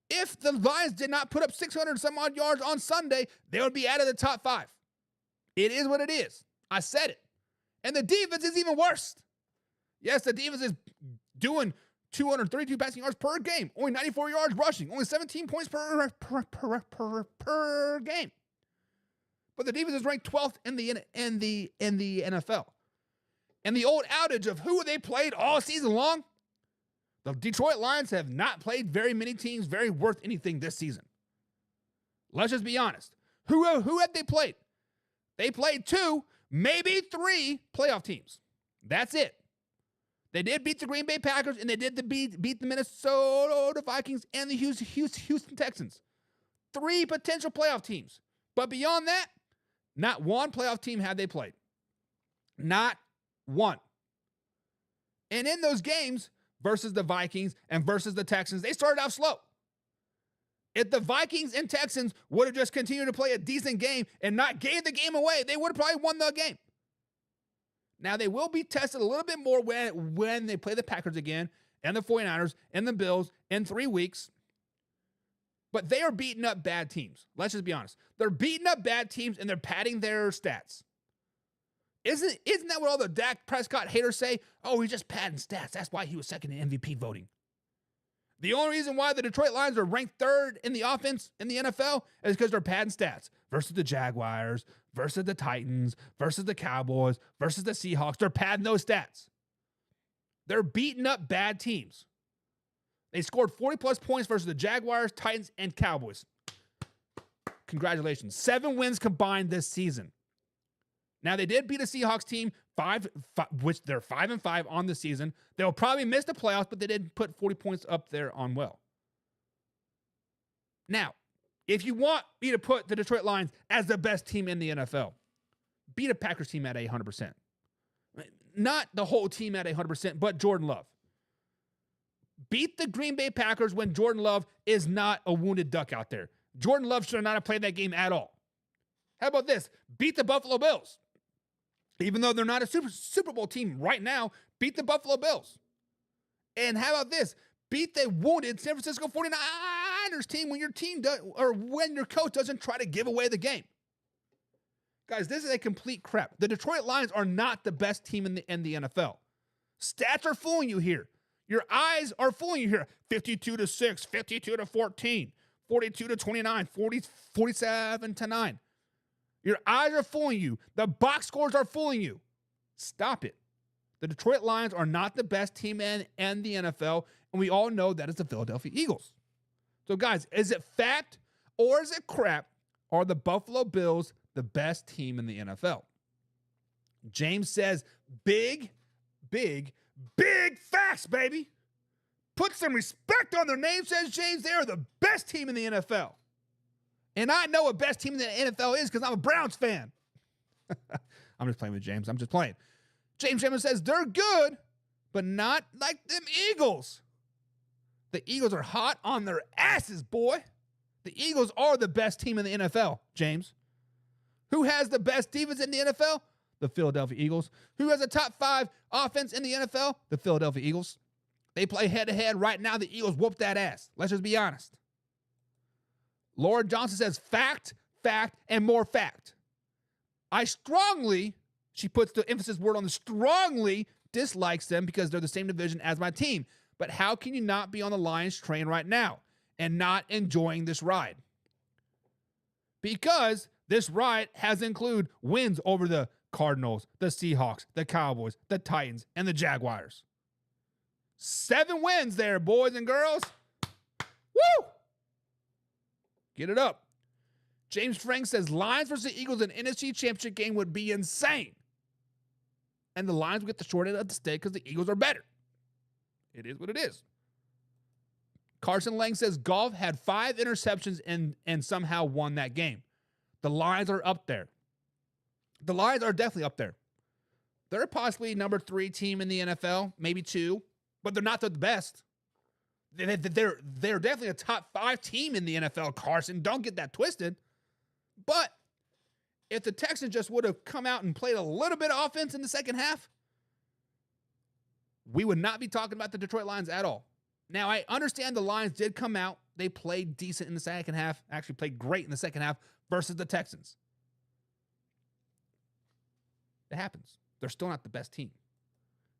If the Lions did not put up 600 some odd yards on Sunday, they would be out of the top 5. It is what it is. I said it. And the defense is even worse. Yes, the defense is doing 232 passing yards per game, only 94 yards rushing, only 17 points per game. But the defense is ranked 12th in the NFL. And the old outage of who they played all season long, the Detroit Lions have not played very many teams very worth anything this season. Let's just be honest. Who have they played? They played 2, maybe 3 playoff teams. That's it. They did beat the Green Bay Packers, and they did beat the Minnesota Vikings and the Houston Texans. 3 potential playoff teams. But beyond that, not one playoff team had they played. Not one. And in those games versus the Vikings and versus the Texans, they started out slow. If the Vikings and Texans would have just continued to play a decent game and not gave the game away, they would have probably won the game. Now, they will be tested a little bit more when they play the Packers again and the 49ers and the Bills in 3 weeks. But they are beating up bad teams. Let's just be honest. They're beating up bad teams, and they're padding their stats. Isn't that what all the Dak Prescott haters say? Oh, he's just padding stats. That's why he was second in MVP voting. The only reason why the Detroit Lions are ranked 3rd in the offense in the NFL is because they're padding stats versus the Jaguars, versus the Titans, versus the Cowboys, versus the Seahawks. They're padding those stats. They're beating up bad teams. They scored 40-plus points versus the Jaguars, Titans, and Cowboys. Congratulations. 7 wins combined this season. Now, they did beat a Seahawks team, which they're 5-5 on the season. They'll probably miss the playoffs, but they did put 40 points up there on well. Now, if you want me to put the Detroit Lions as the best team in the NFL, beat a Packers team at 100%. Not the whole team at 100%, but Jordan Love. Beat the Green Bay Packers when Jordan Love is not a wounded duck out there. Jordan Love should not have played that game at all. How about this? Beat the Buffalo Bills. Even though they're not a Super Bowl team right now, beat the Buffalo Bills. And how about this? Beat the wounded San Francisco 49ers team when your team does, or when your coach doesn't try to give away the game. Guys, this is a complete crap. The Detroit Lions are not the best team in the NFL. Stats are fooling you here. Your eyes are fooling you here. 52-6, 52-14, 42-29, 47-9. Your eyes are fooling you. The box scores are fooling you. Stop it. The Detroit Lions are not the best team in the NFL, and we all know that it's the Philadelphia Eagles. So, guys, is it fact or is it crap? Are the Buffalo Bills the best team in the NFL? James says, big facts, baby. Put some respect on their name, says James. They are the best team in the NFL. And I know what best team in the NFL is because I'm a Browns fan. I'm just playing with James. I'm just playing. James Sherman says they're good, but not like them Eagles. The Eagles are hot on their asses, boy. The Eagles are the best team in the NFL, James. Who has the best defense in the NFL? The Philadelphia Eagles. Who has a top 5 offense in the NFL? The Philadelphia Eagles. They play head-to-head right now. The Eagles whoop that ass. Let's just be honest. Laura Johnson says fact, and more fact. I strongly, she puts the emphasis word on the strongly, dislikes them because they're the same division as my team. But how can you not be on the Lions train right now and not enjoying this ride? Because this ride has included wins over the Cardinals, the Seahawks, the Cowboys, the Titans, and the Jaguars. 7 wins there, boys and girls. Woo! Get it up. James Frank says Lions versus Eagles in NFC Championship game would be insane. And the Lions will get the short end of the stick because the Eagles are better. It is what it is. Carson Lang says Goff had 5 interceptions and somehow won that game. The Lions are up there. The Lions are definitely up there. They're possibly number 3 team in the NFL, maybe 2, but they're not the best. They're definitely a top 5 team in the NFL, Carson. Don't get that twisted. But if the Texans just would have come out and played a little bit of offense in the second half, we would not be talking about the Detroit Lions at all. Now, I understand the Lions did come out. They played decent in the second half, actually played great in the second half versus the Texans. It happens. They're still not the best team.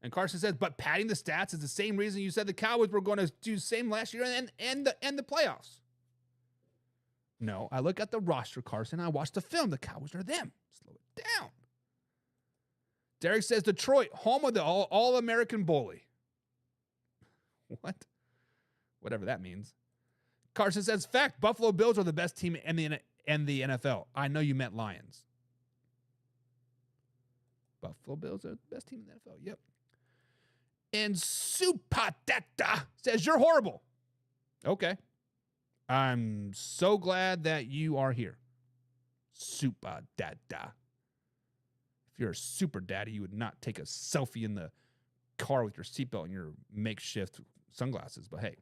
And Carson says, but padding the stats is the same reason you said the Cowboys were going to do the same last year and the playoffs. No, I look at the roster, Carson. I watch the film. The Cowboys are them. Slow it down. Derek says Detroit, home of the All-American Bully. What? Whatever that means. Carson says, fact, Buffalo Bills are the best team in the NFL. I know you meant Lions. Buffalo Bills are the best team in the NFL. Yep. And Supateta says, you're horrible. Okay. I'm so glad that you are here. Supateta. If you're a super daddy, you would not take a selfie in the car with your seatbelt and your makeshift sunglasses. But hey,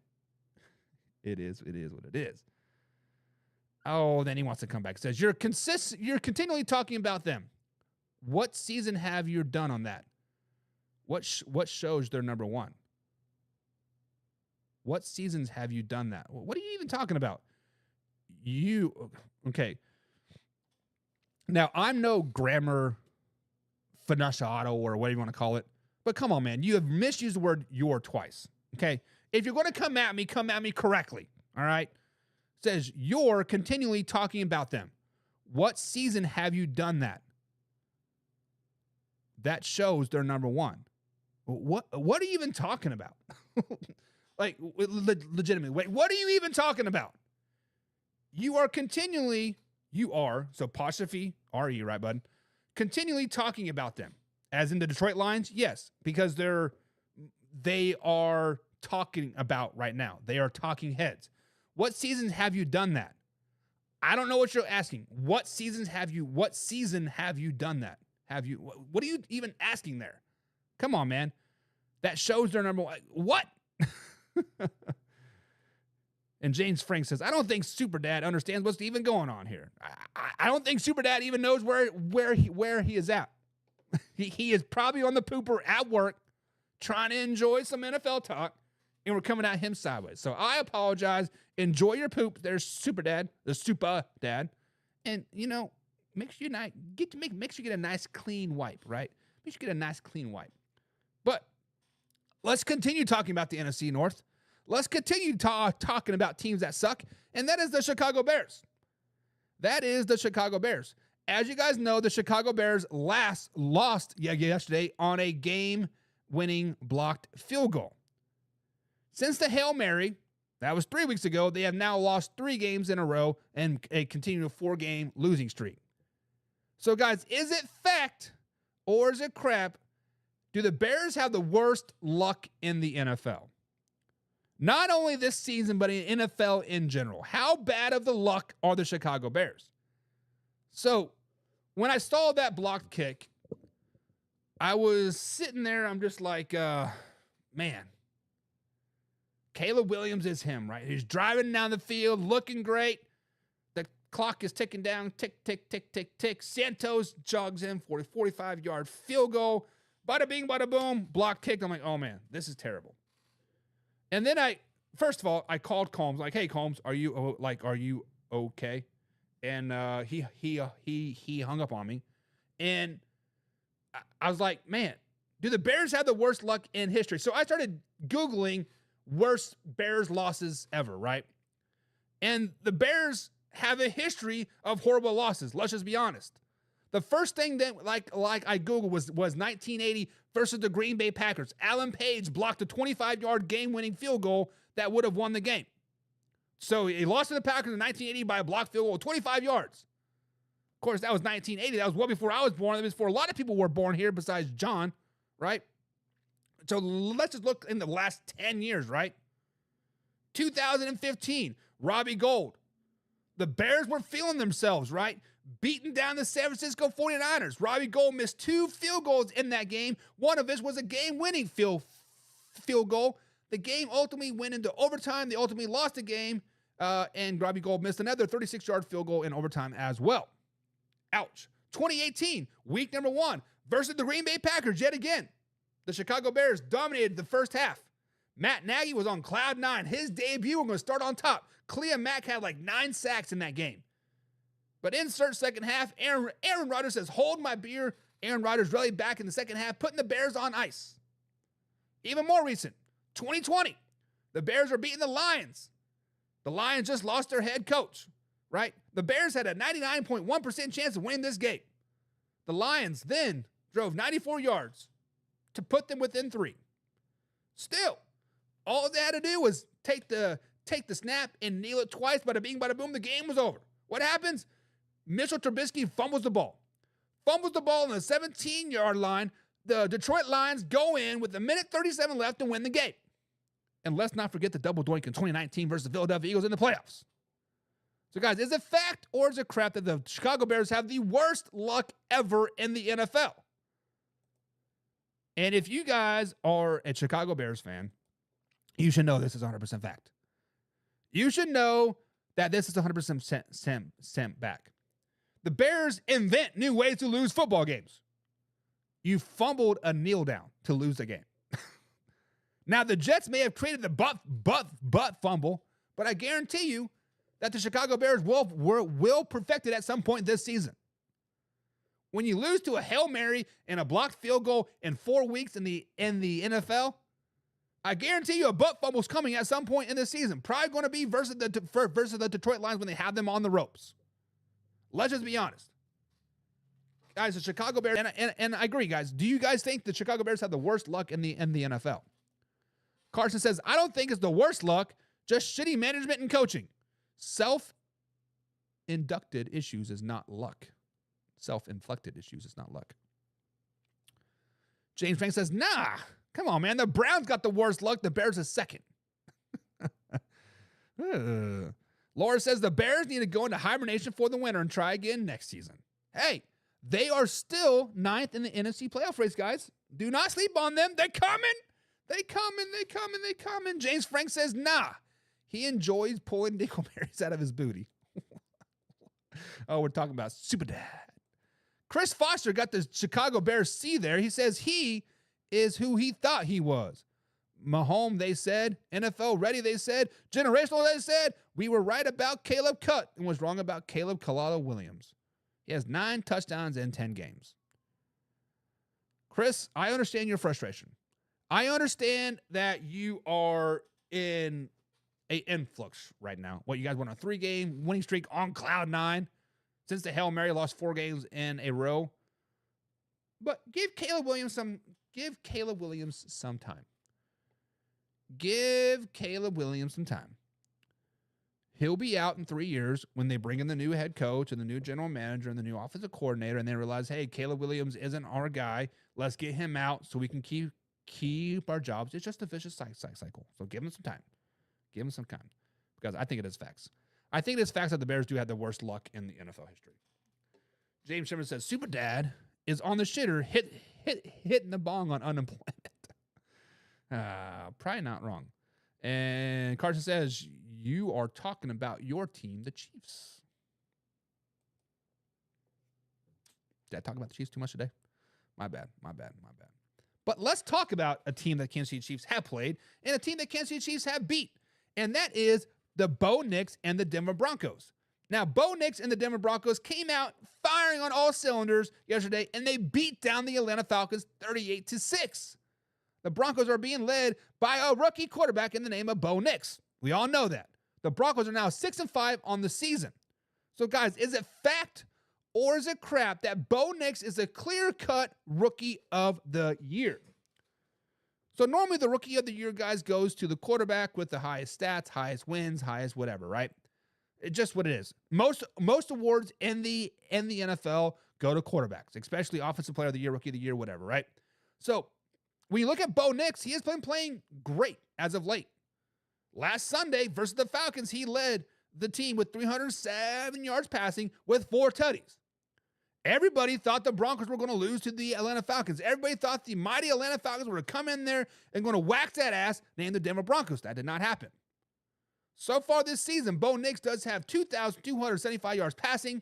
it is what it is. Oh, then he wants to come back. Says, you're continually talking about them. What season have you done on that? What shows they're number 1? What seasons have you done that? What are you even talking about? Okay. Now, I'm no grammar finasciato or whatever you want to call it, but come on, man. You have misused the word your twice, okay? If you're going to come at me correctly, all right? It says you're continually talking about them. What season have you done that? That shows they're number 1. What are you even talking about? Like, legitimately, wait, what are you even talking about? You are, so apostrophe R-E, right, bud? Continually talking about them. As in the Detroit Lions? Yes, because they are talking about right now. They are talking heads. What seasons have you done that? I don't know what you're asking. What season have you done that? What are you even asking there? Come on, man. That shows their number 1. What? And James Frank says, I don't think Super Dad understands what's even going on here. I don't think Super Dad even knows where he is at. He is probably on the pooper at work trying to enjoy some NFL talk, and we're coming at him sideways. So I apologize. Enjoy your poop. There's Super Dad, the Super Dad. And, make sure you get a nice clean wipe, right? Make sure you get a nice clean wipe. But let's continue talking about the NFC North. Let's continue talking about teams that suck, and that is the Chicago Bears. That is the Chicago Bears. As you guys know, the Chicago Bears lost yesterday on a game-winning blocked field goal. Since the Hail Mary, that was 3 weeks ago, they have now lost 3 games in a row and a continuing 4-game losing streak. So, guys, is it fact or is it crap? Do the Bears have the worst luck in the NFL? Not only this season, but in NFL in general. How bad of the luck are the Chicago Bears? So, when I saw that blocked kick, I was sitting there, I'm just like, man, Caleb Williams is him, right? He's driving down the field, looking great. The clock is ticking down, tick, tick, tick, tick, tick. Santos jogs in for a 45-yard field goal. Bada bing, bada boom, block kick. I'm like, oh man, this is terrible. And then first of all, I called Combs, like, hey Combs, are you okay? And he hung up on me. And I was like, man, do the Bears have the worst luck in history? So I started Googling worst Bears losses ever, right? And the Bears have a history of horrible losses. Let's just be honest. The first thing that like I Googled was 1980 versus the Green Bay Packers. Alan Page blocked a 25-yard game-winning field goal that would have won the game. So he lost to the Packers in 1980 by a blocked field goal of 25 yards. Of course, that was 1980. That was well before I was born. That was before a lot of people were born here besides John, right? So let's just look in the last 10 years, right? 2015, Robbie Gould. The Bears were feeling themselves, right? Beating down the San Francisco 49ers. Robbie Gould missed 2 field goals in that game. One of which was a game-winning field goal. The game ultimately went into overtime. They ultimately lost the game, and Robbie Gould missed another 36-yard field goal in overtime as well. Ouch. 2018, week number 1, versus the Green Bay Packers yet again. The Chicago Bears dominated the first half. Matt Nagy was on cloud 9. His debut, we're going to start on top. Clea Mack had like 9 sacks in that game. But insert second half, Aaron Rodgers says, hold my beer. Aaron Rodgers rallied back in the second half, putting the Bears on ice. Even more recent, 2020, the Bears are beating the Lions. The Lions just lost their head coach, right? The Bears had a 99.1% chance of winning this game. The Lions then drove 94 yards to put them within 3. Still, all they had to do was take the snap and kneel it twice, bada bing, bada boom, the game was over. What happens? Mitchell Trubisky fumbles the ball. On the 17-yard line. The Detroit Lions go in with 1:37 left to win the game. And let's not forget the double doink in 2019 versus the Philadelphia Eagles in the playoffs. So, guys, is it fact or is it crap that the Chicago Bears have the worst luck ever in the NFL? And if you guys are a Chicago Bears fan, you should know this is 100% fact. You should know that this is 100% back. The Bears invent new ways to lose football games. You fumbled a kneel down to lose the game. Now, the Jets may have created the butt fumble, but I guarantee you that the Chicago Bears will perfect it at some point this season. When you lose to a Hail Mary and a blocked field goal in 4 weeks in the NFL, I guarantee you a butt fumble's coming at some point in this season. Probably going to be versus the Detroit Lions when they have them on the ropes. Let's just be honest. Guys, the Chicago Bears, and I agree, guys. Do you guys think the Chicago Bears have the worst luck in the NFL? Carson says, I don't think it's the worst luck, just shitty management and coaching. Self-inducted issues is not luck. Self-inflicted issues is not luck. James Frank says, nah, come on, man. The Browns got the worst luck. The Bears is second. Laura says the Bears need to go into hibernation for the winter and try again next season. Hey, they are still 9th in the NFC playoff race, guys. Do not sleep on them. They're coming. They come. James Frank says, nah. He enjoys pulling dingleberries out of his booty. Oh, we're talking about Super Dad. Chris Foster got the Chicago Bears C there. He says he is who he thought he was. Mahomes, they said. NFL ready, they said. Generational, they said. We were right about Caleb Cutt and was wrong about Caleb Kalala Williams. He has 9 touchdowns in 10 games. Chris, I understand your frustration. I understand that you are in a influx right now. What, you guys went on a 3-game winning streak on cloud 9 since the Hail Mary lost 4 games in a row. But give Caleb Williams some time. Give Caleb Williams some time. He'll be out in 3 years when they bring in the new head coach and the new general manager and the new offensive coordinator, and they realize, hey, Caleb Williams isn't our guy. Let's get him out so we can keep our jobs. It's just a vicious cycle. So give him some time. Give him some time. Because I think it is facts. I think it is facts that the Bears do have the worst luck in the NFL history. James Sherman says, Super Dad is on the shitter, hitting the bong on unemployment. Probably not wrong. And Carson says, you are talking about your team, the Chiefs. Did I talk about the Chiefs too much today? My bad. But let's talk about a team that Kansas City Chiefs have played and a team that Kansas City Chiefs have beat. And that is the Bo Nix and the Denver Broncos. Now, Bo Nix and the Denver Broncos came out firing on all cylinders yesterday, and they beat down the Atlanta Falcons 38-6. The Broncos are being led by a rookie quarterback in the name of Bo Nix. We all know that. The Broncos are now 6-5 on the season. So, guys, is it fact or is it crap that Bo Nix is a clear-cut rookie of the year? So, normally the rookie of the year, guys, goes to the quarterback with the highest stats, highest wins, highest whatever, right? It's just what it is. Most awards in the NFL go to quarterbacks, especially offensive player of the year, rookie of the year, whatever, right? So, when you look at Bo Nix, he has been playing great as of late. Last Sunday versus the Falcons, he led the team with 307 yards passing with 4 tutties. Everybody thought the Broncos were going to lose to the Atlanta Falcons. Everybody thought the mighty Atlanta Falcons were going to come in there and going to wax that ass, name the Denver Broncos. That did not happen. So far this season, Bo Nix does have 2,275 yards passing,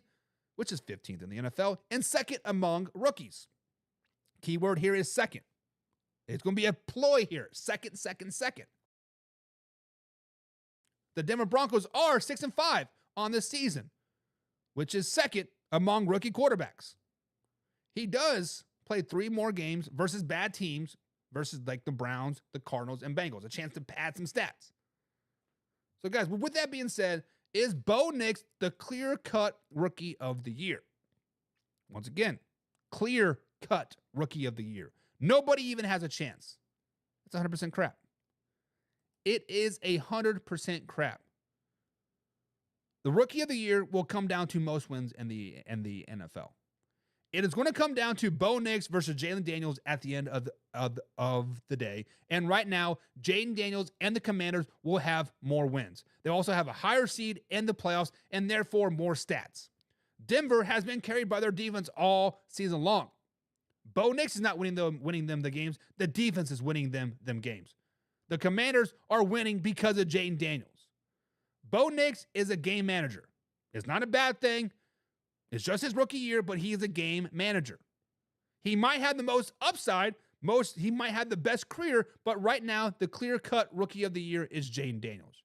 which is 15th in the NFL, and second among rookies. Keyword here is second. It's going to be a ploy here. Second. The Denver Broncos are 6-5 on this season, which is second among rookie quarterbacks. He does play 3 more games versus bad teams, versus like the Browns, the Cardinals, and Bengals. A chance to pad some stats. So, guys, with that being said, is Bo Nix the clear-cut rookie of the year? Once again, clear-cut rookie of the year. Nobody even has a chance. It's 100% crap. It is 100% crap. The rookie of the year will come down to most wins in the NFL. It is going to come down to Bo Nix versus Jalen Daniels at the end of the day. And right now, Jalen Daniels and the Commanders will have more wins. They also have a higher seed in the playoffs and therefore more stats. Denver has been carried by their defense all season long. Bo Nix is not winning them the games. The defense is winning them games. The Commanders are winning because of Jayden Daniels. Bo Nix is a game manager. It's not a bad thing. It's just his rookie year, but he is a game manager. He might have the most upside. He might have the best career, but right now, the clear-cut rookie of the year is Jayden Daniels.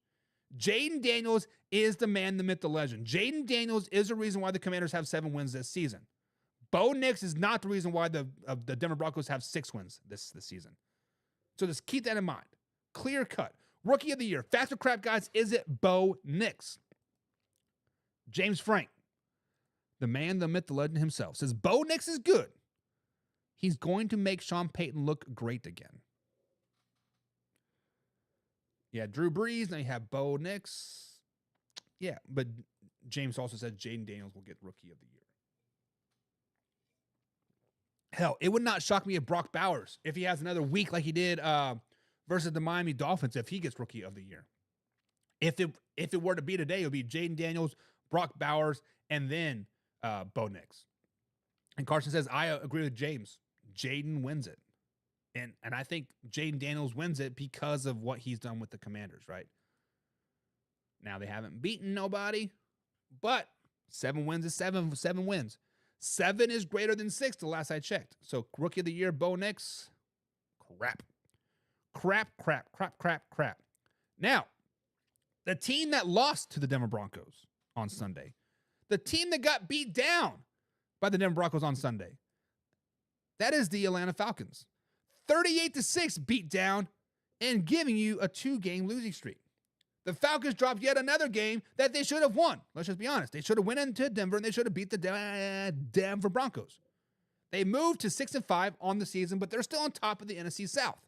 Jayden Daniels is the man, the myth, the legend. Jayden Daniels is the reason why the Commanders have 7 wins this season. Bo Nix is not the reason why the Denver Broncos have 6 wins this season. So just keep that in mind. Clear cut. Rookie of the year. Facts or crap, guys? Is it Bo Nix? James Frank, the man, the myth, the legend himself, says Bo Nix is good. He's going to make Sean Payton look great again. Yeah, Drew Brees. Now you have Bo Nix. Yeah, but James also says Jayden Daniels will get rookie of the year. Hell, it would not shock me if Brock Bowers, if he has another week like he did versus the Miami Dolphins, if he gets rookie of the year. If it were to be today, it would be Jayden Daniels, Brock Bowers, and then Bo Nix. And Carson says, I agree with James. Jayden wins it. And I think Jaden Daniels wins it because of what he's done with the Commanders, right? Now, they haven't beaten nobody, but 7 wins is 7 wins. 7 is greater than 6 the last I checked. So, Rookie of the Year, Bo Nix, crap. Now, the team that lost to the Denver Broncos on Sunday, the team that got beat down by the Denver Broncos on Sunday, that is the Atlanta Falcons. 38-6 beat down and giving you a 2-game losing streak. The Falcons dropped yet another game that they should have won. Let's just be honest. They should have went into Denver and they should have beat the Denver Broncos. They moved to 6-5 on the season, but they're still on top of the NFC South.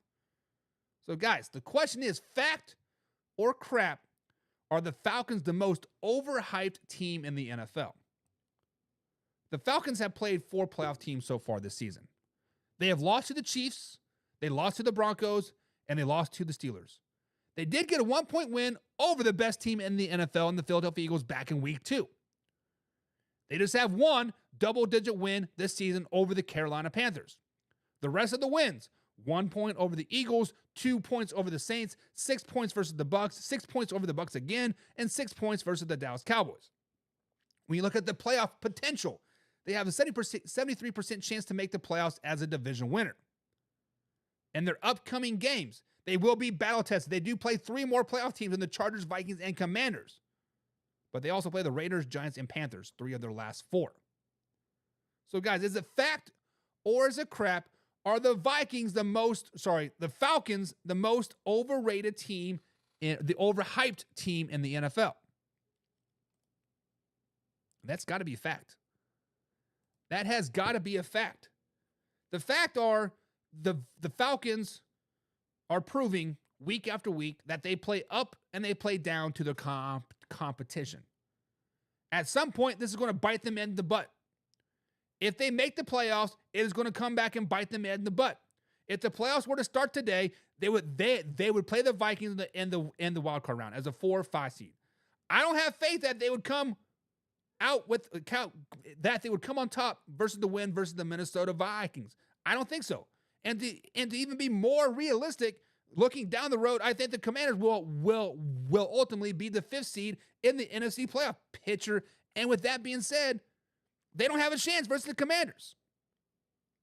So, guys, the question is, fact or crap, are the Falcons the most overhyped team in the NFL? The Falcons have played 4 playoff teams so far this season. They have lost to the Chiefs, they lost to the Broncos, and they lost to the Steelers. They did get a 1-point win over the best team in the NFL and the Philadelphia Eagles back in week 2. They just have 1 double-digit win this season over the Carolina Panthers. The rest of the wins, 1 point over the Eagles, 2 points over the Saints, 6 points versus the Bucks, 6 points over the Bucks again, and 6 points versus the Dallas Cowboys. When you look at the playoff potential, they have a 73% chance to make the playoffs as a division winner. And their upcoming games, they will be battle tested. They do play 3 more playoff teams in the Chargers, Vikings, and Commanders. But they also play the Raiders, Giants, and Panthers, 3 of their last 4. So, guys, is it fact or is it crap? Are the Falcons the most overrated team, the overhyped team in the NFL? That's got to be a fact. That has got to be a fact. The fact are the Falcons are proving week after week that they play up and they play down to the competition. At some point, this is going to bite them in the butt. If they make the playoffs, it is going to come back and bite them in the butt. If the playoffs were to start today, they would play the Vikings in the wild card round as a 4 or 5 seed. I don't have faith that they would come out with that they would come on top versus the win versus the Minnesota Vikings. I don't think so. And to even be more realistic, looking down the road, I think the Commanders will ultimately be the 5th seed in the NFC playoff picture. And with that being said, they don't have a chance versus the Commanders.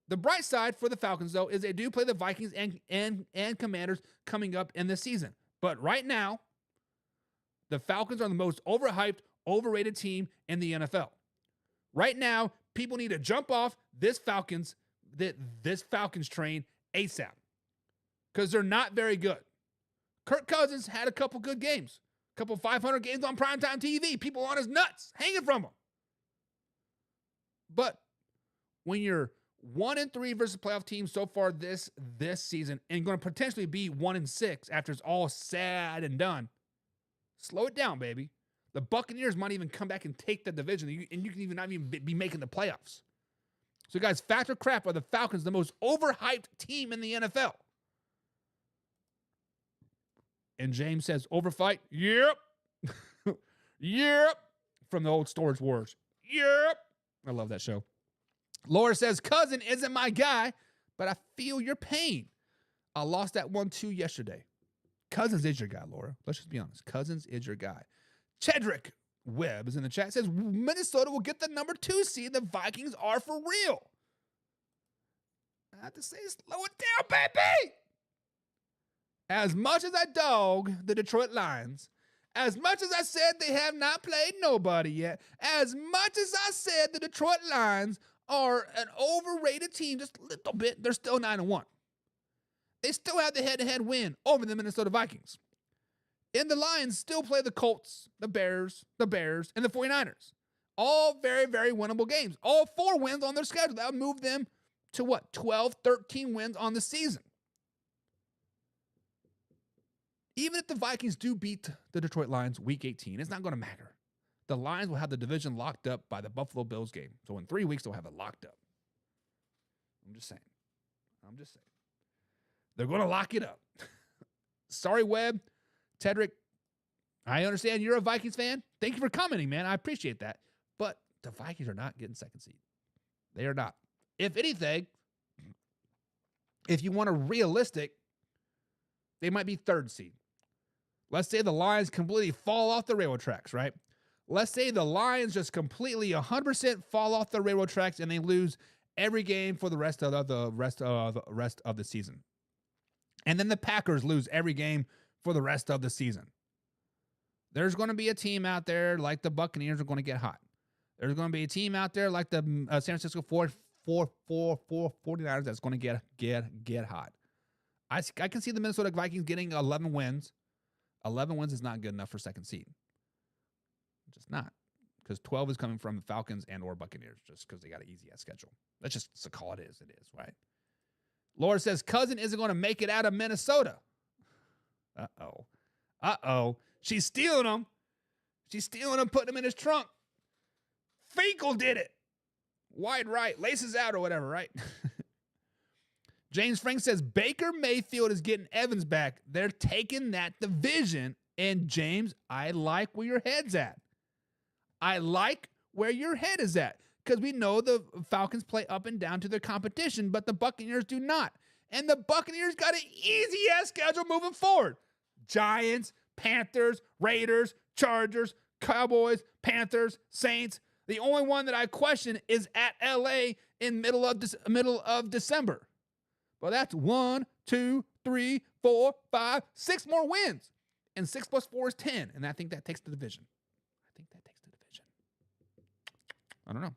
The bright side for the Falcons, though, is they do play the Vikings and Commanders coming up in the season. But right now, the Falcons are the most overhyped, overrated team in the NFL. Right now, people need to jump off this Falcons train ASAP because they're not very good. Kirk Cousins had a couple good games, a couple 500 games on primetime TV. People on his nuts, hanging from him. But when you're 1-3 versus playoff teams so far this season and going to potentially be 1-6 after it's all said and done, slow it down, baby. The Buccaneers might even come back and take the division, and you can even not even be making the playoffs. So, guys, fact or crap, are the Falcons the most overhyped team in the NFL? And James says, overfight? Yep. Yep. From the old Storage Wars. Yep. I love that show. Laura says, Cousin isn't my guy, but I feel your pain. I lost that 1-2 yesterday. Cousins is your guy, Laura. Let's just be honest. Cousins is your guy. Chedrick Webb is in the chat. Says, Minnesota will get the number 2 seed. The Vikings are for real. I have to say, slow it down, baby. As much as I dog the Detroit Lions, as much as I said they have not played nobody yet, as much as I said the Detroit Lions are an overrated team just a little bit, they're still 9-1. They still have the head-to-head win over the Minnesota Vikings. And the Lions still play the Colts, the Bears, and the 49ers. All very, very winnable games. All 4 wins on their schedule. That would move them to what? 12, 13 wins on the season. Even if the Vikings do beat the Detroit Lions week 18, it's not going to matter. The Lions will have the division locked up by the Buffalo Bills game. So in 3 weeks, they'll have it locked up. I'm just saying. They're going to lock it up. Sorry, Webb. Tedrick, I understand you're a Vikings fan. Thank you for commenting, man. I appreciate that. But the Vikings are not getting 2nd seed. They are not. If anything, if you want a realistic, they might be 3rd seed. Let's say the Lions completely fall off the railroad tracks, right? Let's say the Lions just completely 100% fall off the railroad tracks and they lose every game for the rest of the season. And then the Packers lose every game for the rest of the season. There's going to be a team out there like the Buccaneers are going to get hot. There's going to be a team out there like the San Francisco 49ers that's going to get hot. I can see the Minnesota Vikings getting 11 wins. 11 wins is not good enough for 2nd seed. Just not. Because 12 is coming from the Falcons and or Buccaneers just because they got an easy-ass schedule. Let's just call it as it is, right? Laura says, Cousin isn't going to make it out of Minnesota. Uh-oh. She's stealing them. She's stealing them, putting them in his trunk. Finkel did it. Wide right. Laces out or whatever, right? James Frank says, Baker Mayfield is getting Evans back. They're taking that division. And James, I like where your head's at. I like where your head is at. Because we know the Falcons play up and down to their competition, but the Buccaneers do not. And the Buccaneers got an easy-ass schedule moving forward. Giants, Panthers, Raiders, Chargers, Cowboys, Panthers, Saints. The only one that I question is at LA in middle of December. Well, that's 1, 2, 3, 4, 5, 6 more wins. And 6 plus 4 is 10. And I think that takes the division. I don't know.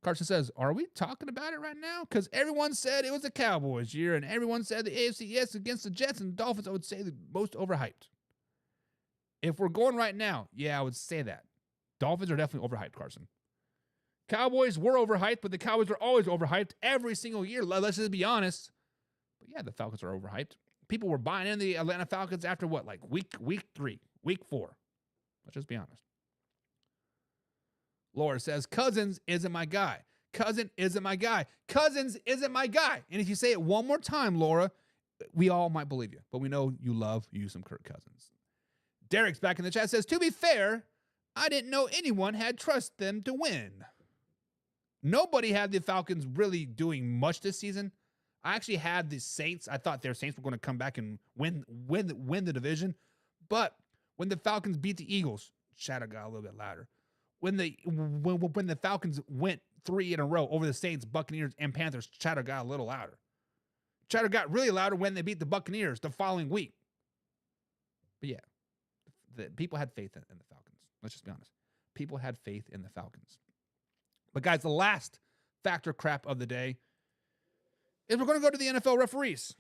Carson says, are we talking about it right now? Because everyone said it was the Cowboys year, and everyone said the AFC yes against the Jets and the Dolphins, I would say the most overhyped. If we're going right now, yeah, I would say that. Dolphins are definitely overhyped, Carson. Cowboys were overhyped, but the Cowboys are always overhyped every single year. Let's just be honest. But yeah, the Falcons are overhyped. People were buying in the Atlanta Falcons after what, like week 3, week 4. Let's just be honest. Laura says, Cousins isn't my guy. Cousin isn't my guy. Cousins isn't my guy. And if you say it one more time, Laura, we all might believe you. But we know you love you some Kirk Cousins. Derek's back in the chat says, to be fair, I didn't know anyone had trust them to win. Nobody had the Falcons really doing much this season. I actually had the Saints. I thought their Saints were going to come back and win the division. But when the Falcons beat the Eagles, shadow got a little bit louder. When the Falcons went 3 in a row over the Saints, Buccaneers, and Panthers, chatter got a little louder. Chatter got really louder when they beat the Buccaneers the following week. But yeah, the people had faith in the Falcons. Let's just be honest. People had faith in the Falcons. But guys, the last factor crap of the day is we're going to go to the NFL referees.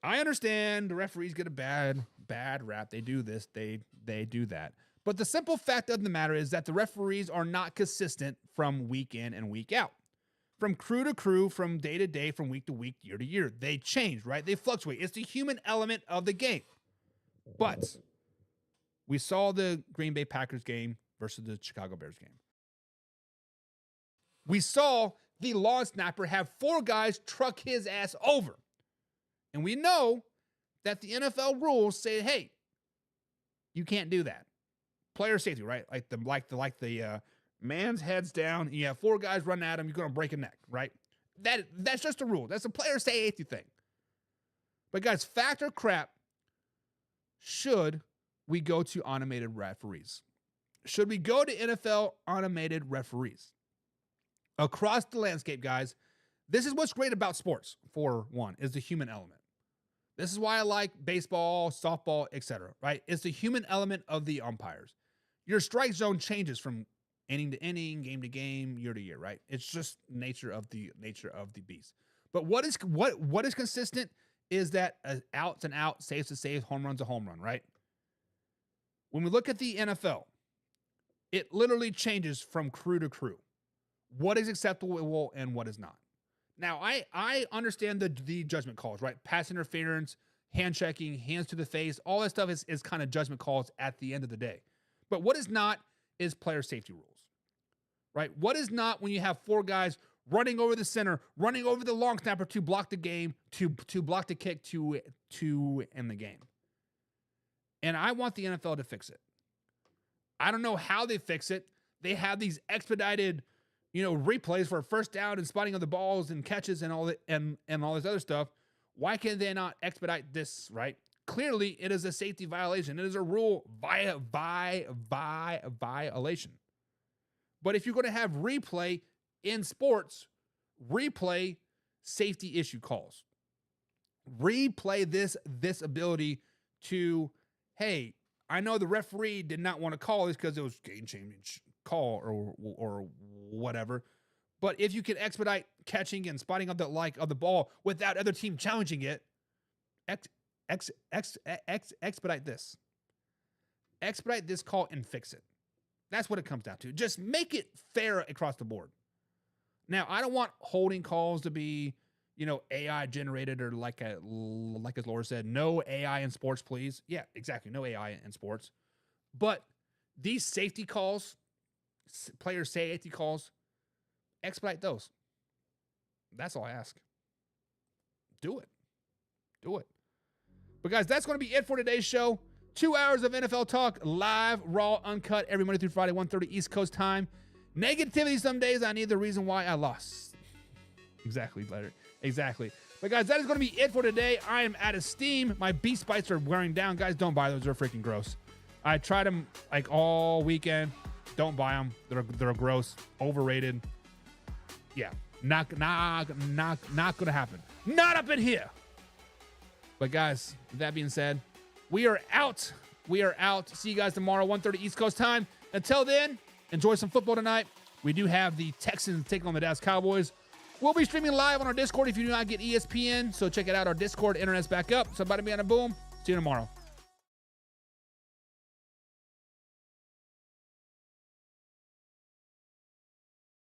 I understand the referees get a bad rap. They do this, they do that. But the simple fact of the matter is that the referees are not consistent from week in and week out. From crew to crew, from day to day, from week to week, year to year. They change, right? They fluctuate. It's the human element of the game. But we saw the Green Bay Packers game versus the Chicago Bears game. We saw the long snapper have 4 guys truck his ass over. And we know that the NFL rules say, hey, you can't do that. Player safety, right? Like the man's head's down. You have 4 guys running at him. You're going to break a neck, right? That's just a rule. That's a player safety thing. But guys, fact or crap, should we go to automated referees? Should we go to NFL automated referees? Across the landscape, guys, this is what's great about sports, for one, is the human element. This is why I like baseball, softball, etc., right? It's the human element of the umpires. Your strike zone changes from inning to inning, game to game, year to year, right? It's just nature of the beast. But what is consistent is that out's an out, save's a save, home run's a home run, right? When we look at the NFL, it literally changes from crew to crew. What is acceptable and what is not. Now, I understand the judgment calls, right? Pass interference, hand checking, hands to the face, all that stuff is kind of judgment calls at the end of the day. But what is not is player safety rules, right? What is not when you have 4 guys running over the center, running over the long snapper to block the game, to block the kick, to end the game. And I want the NFL to fix it. I don't know how they fix it. They have these expedited, replays for first down and spotting of the balls and catches and all that and all this other stuff. Why can they not expedite this, right? Clearly, it is a safety violation. It is a rule violation. But if you're going to have replay in sports, replay safety issue calls. Replay this ability to, hey, I know the referee did not want to call this because it was game-changing call or whatever. But if you can expedite catching and spotting of the ball without other team challenging it, expedite this. Expedite this call and fix it. That's what it comes down to. Just make it fair across the board. Now, I don't want holding calls to be, AI generated or like as Laura said, no AI in sports, please. Yeah, exactly. No AI in sports. But these safety calls, player safety calls, expedite those. That's all I ask. Do it. But guys, that's going to be it for today's show. 2 hours of NFL talk, live, raw, uncut, every Monday through Friday, 1:30 East Coast time. Negativity some days. I need the reason why I lost. Exactly. But guys, that is going to be it for today. I am out of steam. My beast bites are wearing down. Guys, don't buy those. They're freaking gross. I tried them like all weekend. Don't buy them. They're gross. Overrated. Yeah. Not going to happen. Not up in here. But guys, with that being said, we are out. See you guys tomorrow, 1:30 East Coast time. Until then, enjoy some football tonight. We do have the Texans taking on the Dallas Cowboys. We'll be streaming live on our Discord if you do not get ESPN. So check it out. Our Discord, internet's back up. So about to be on a boom. See you tomorrow.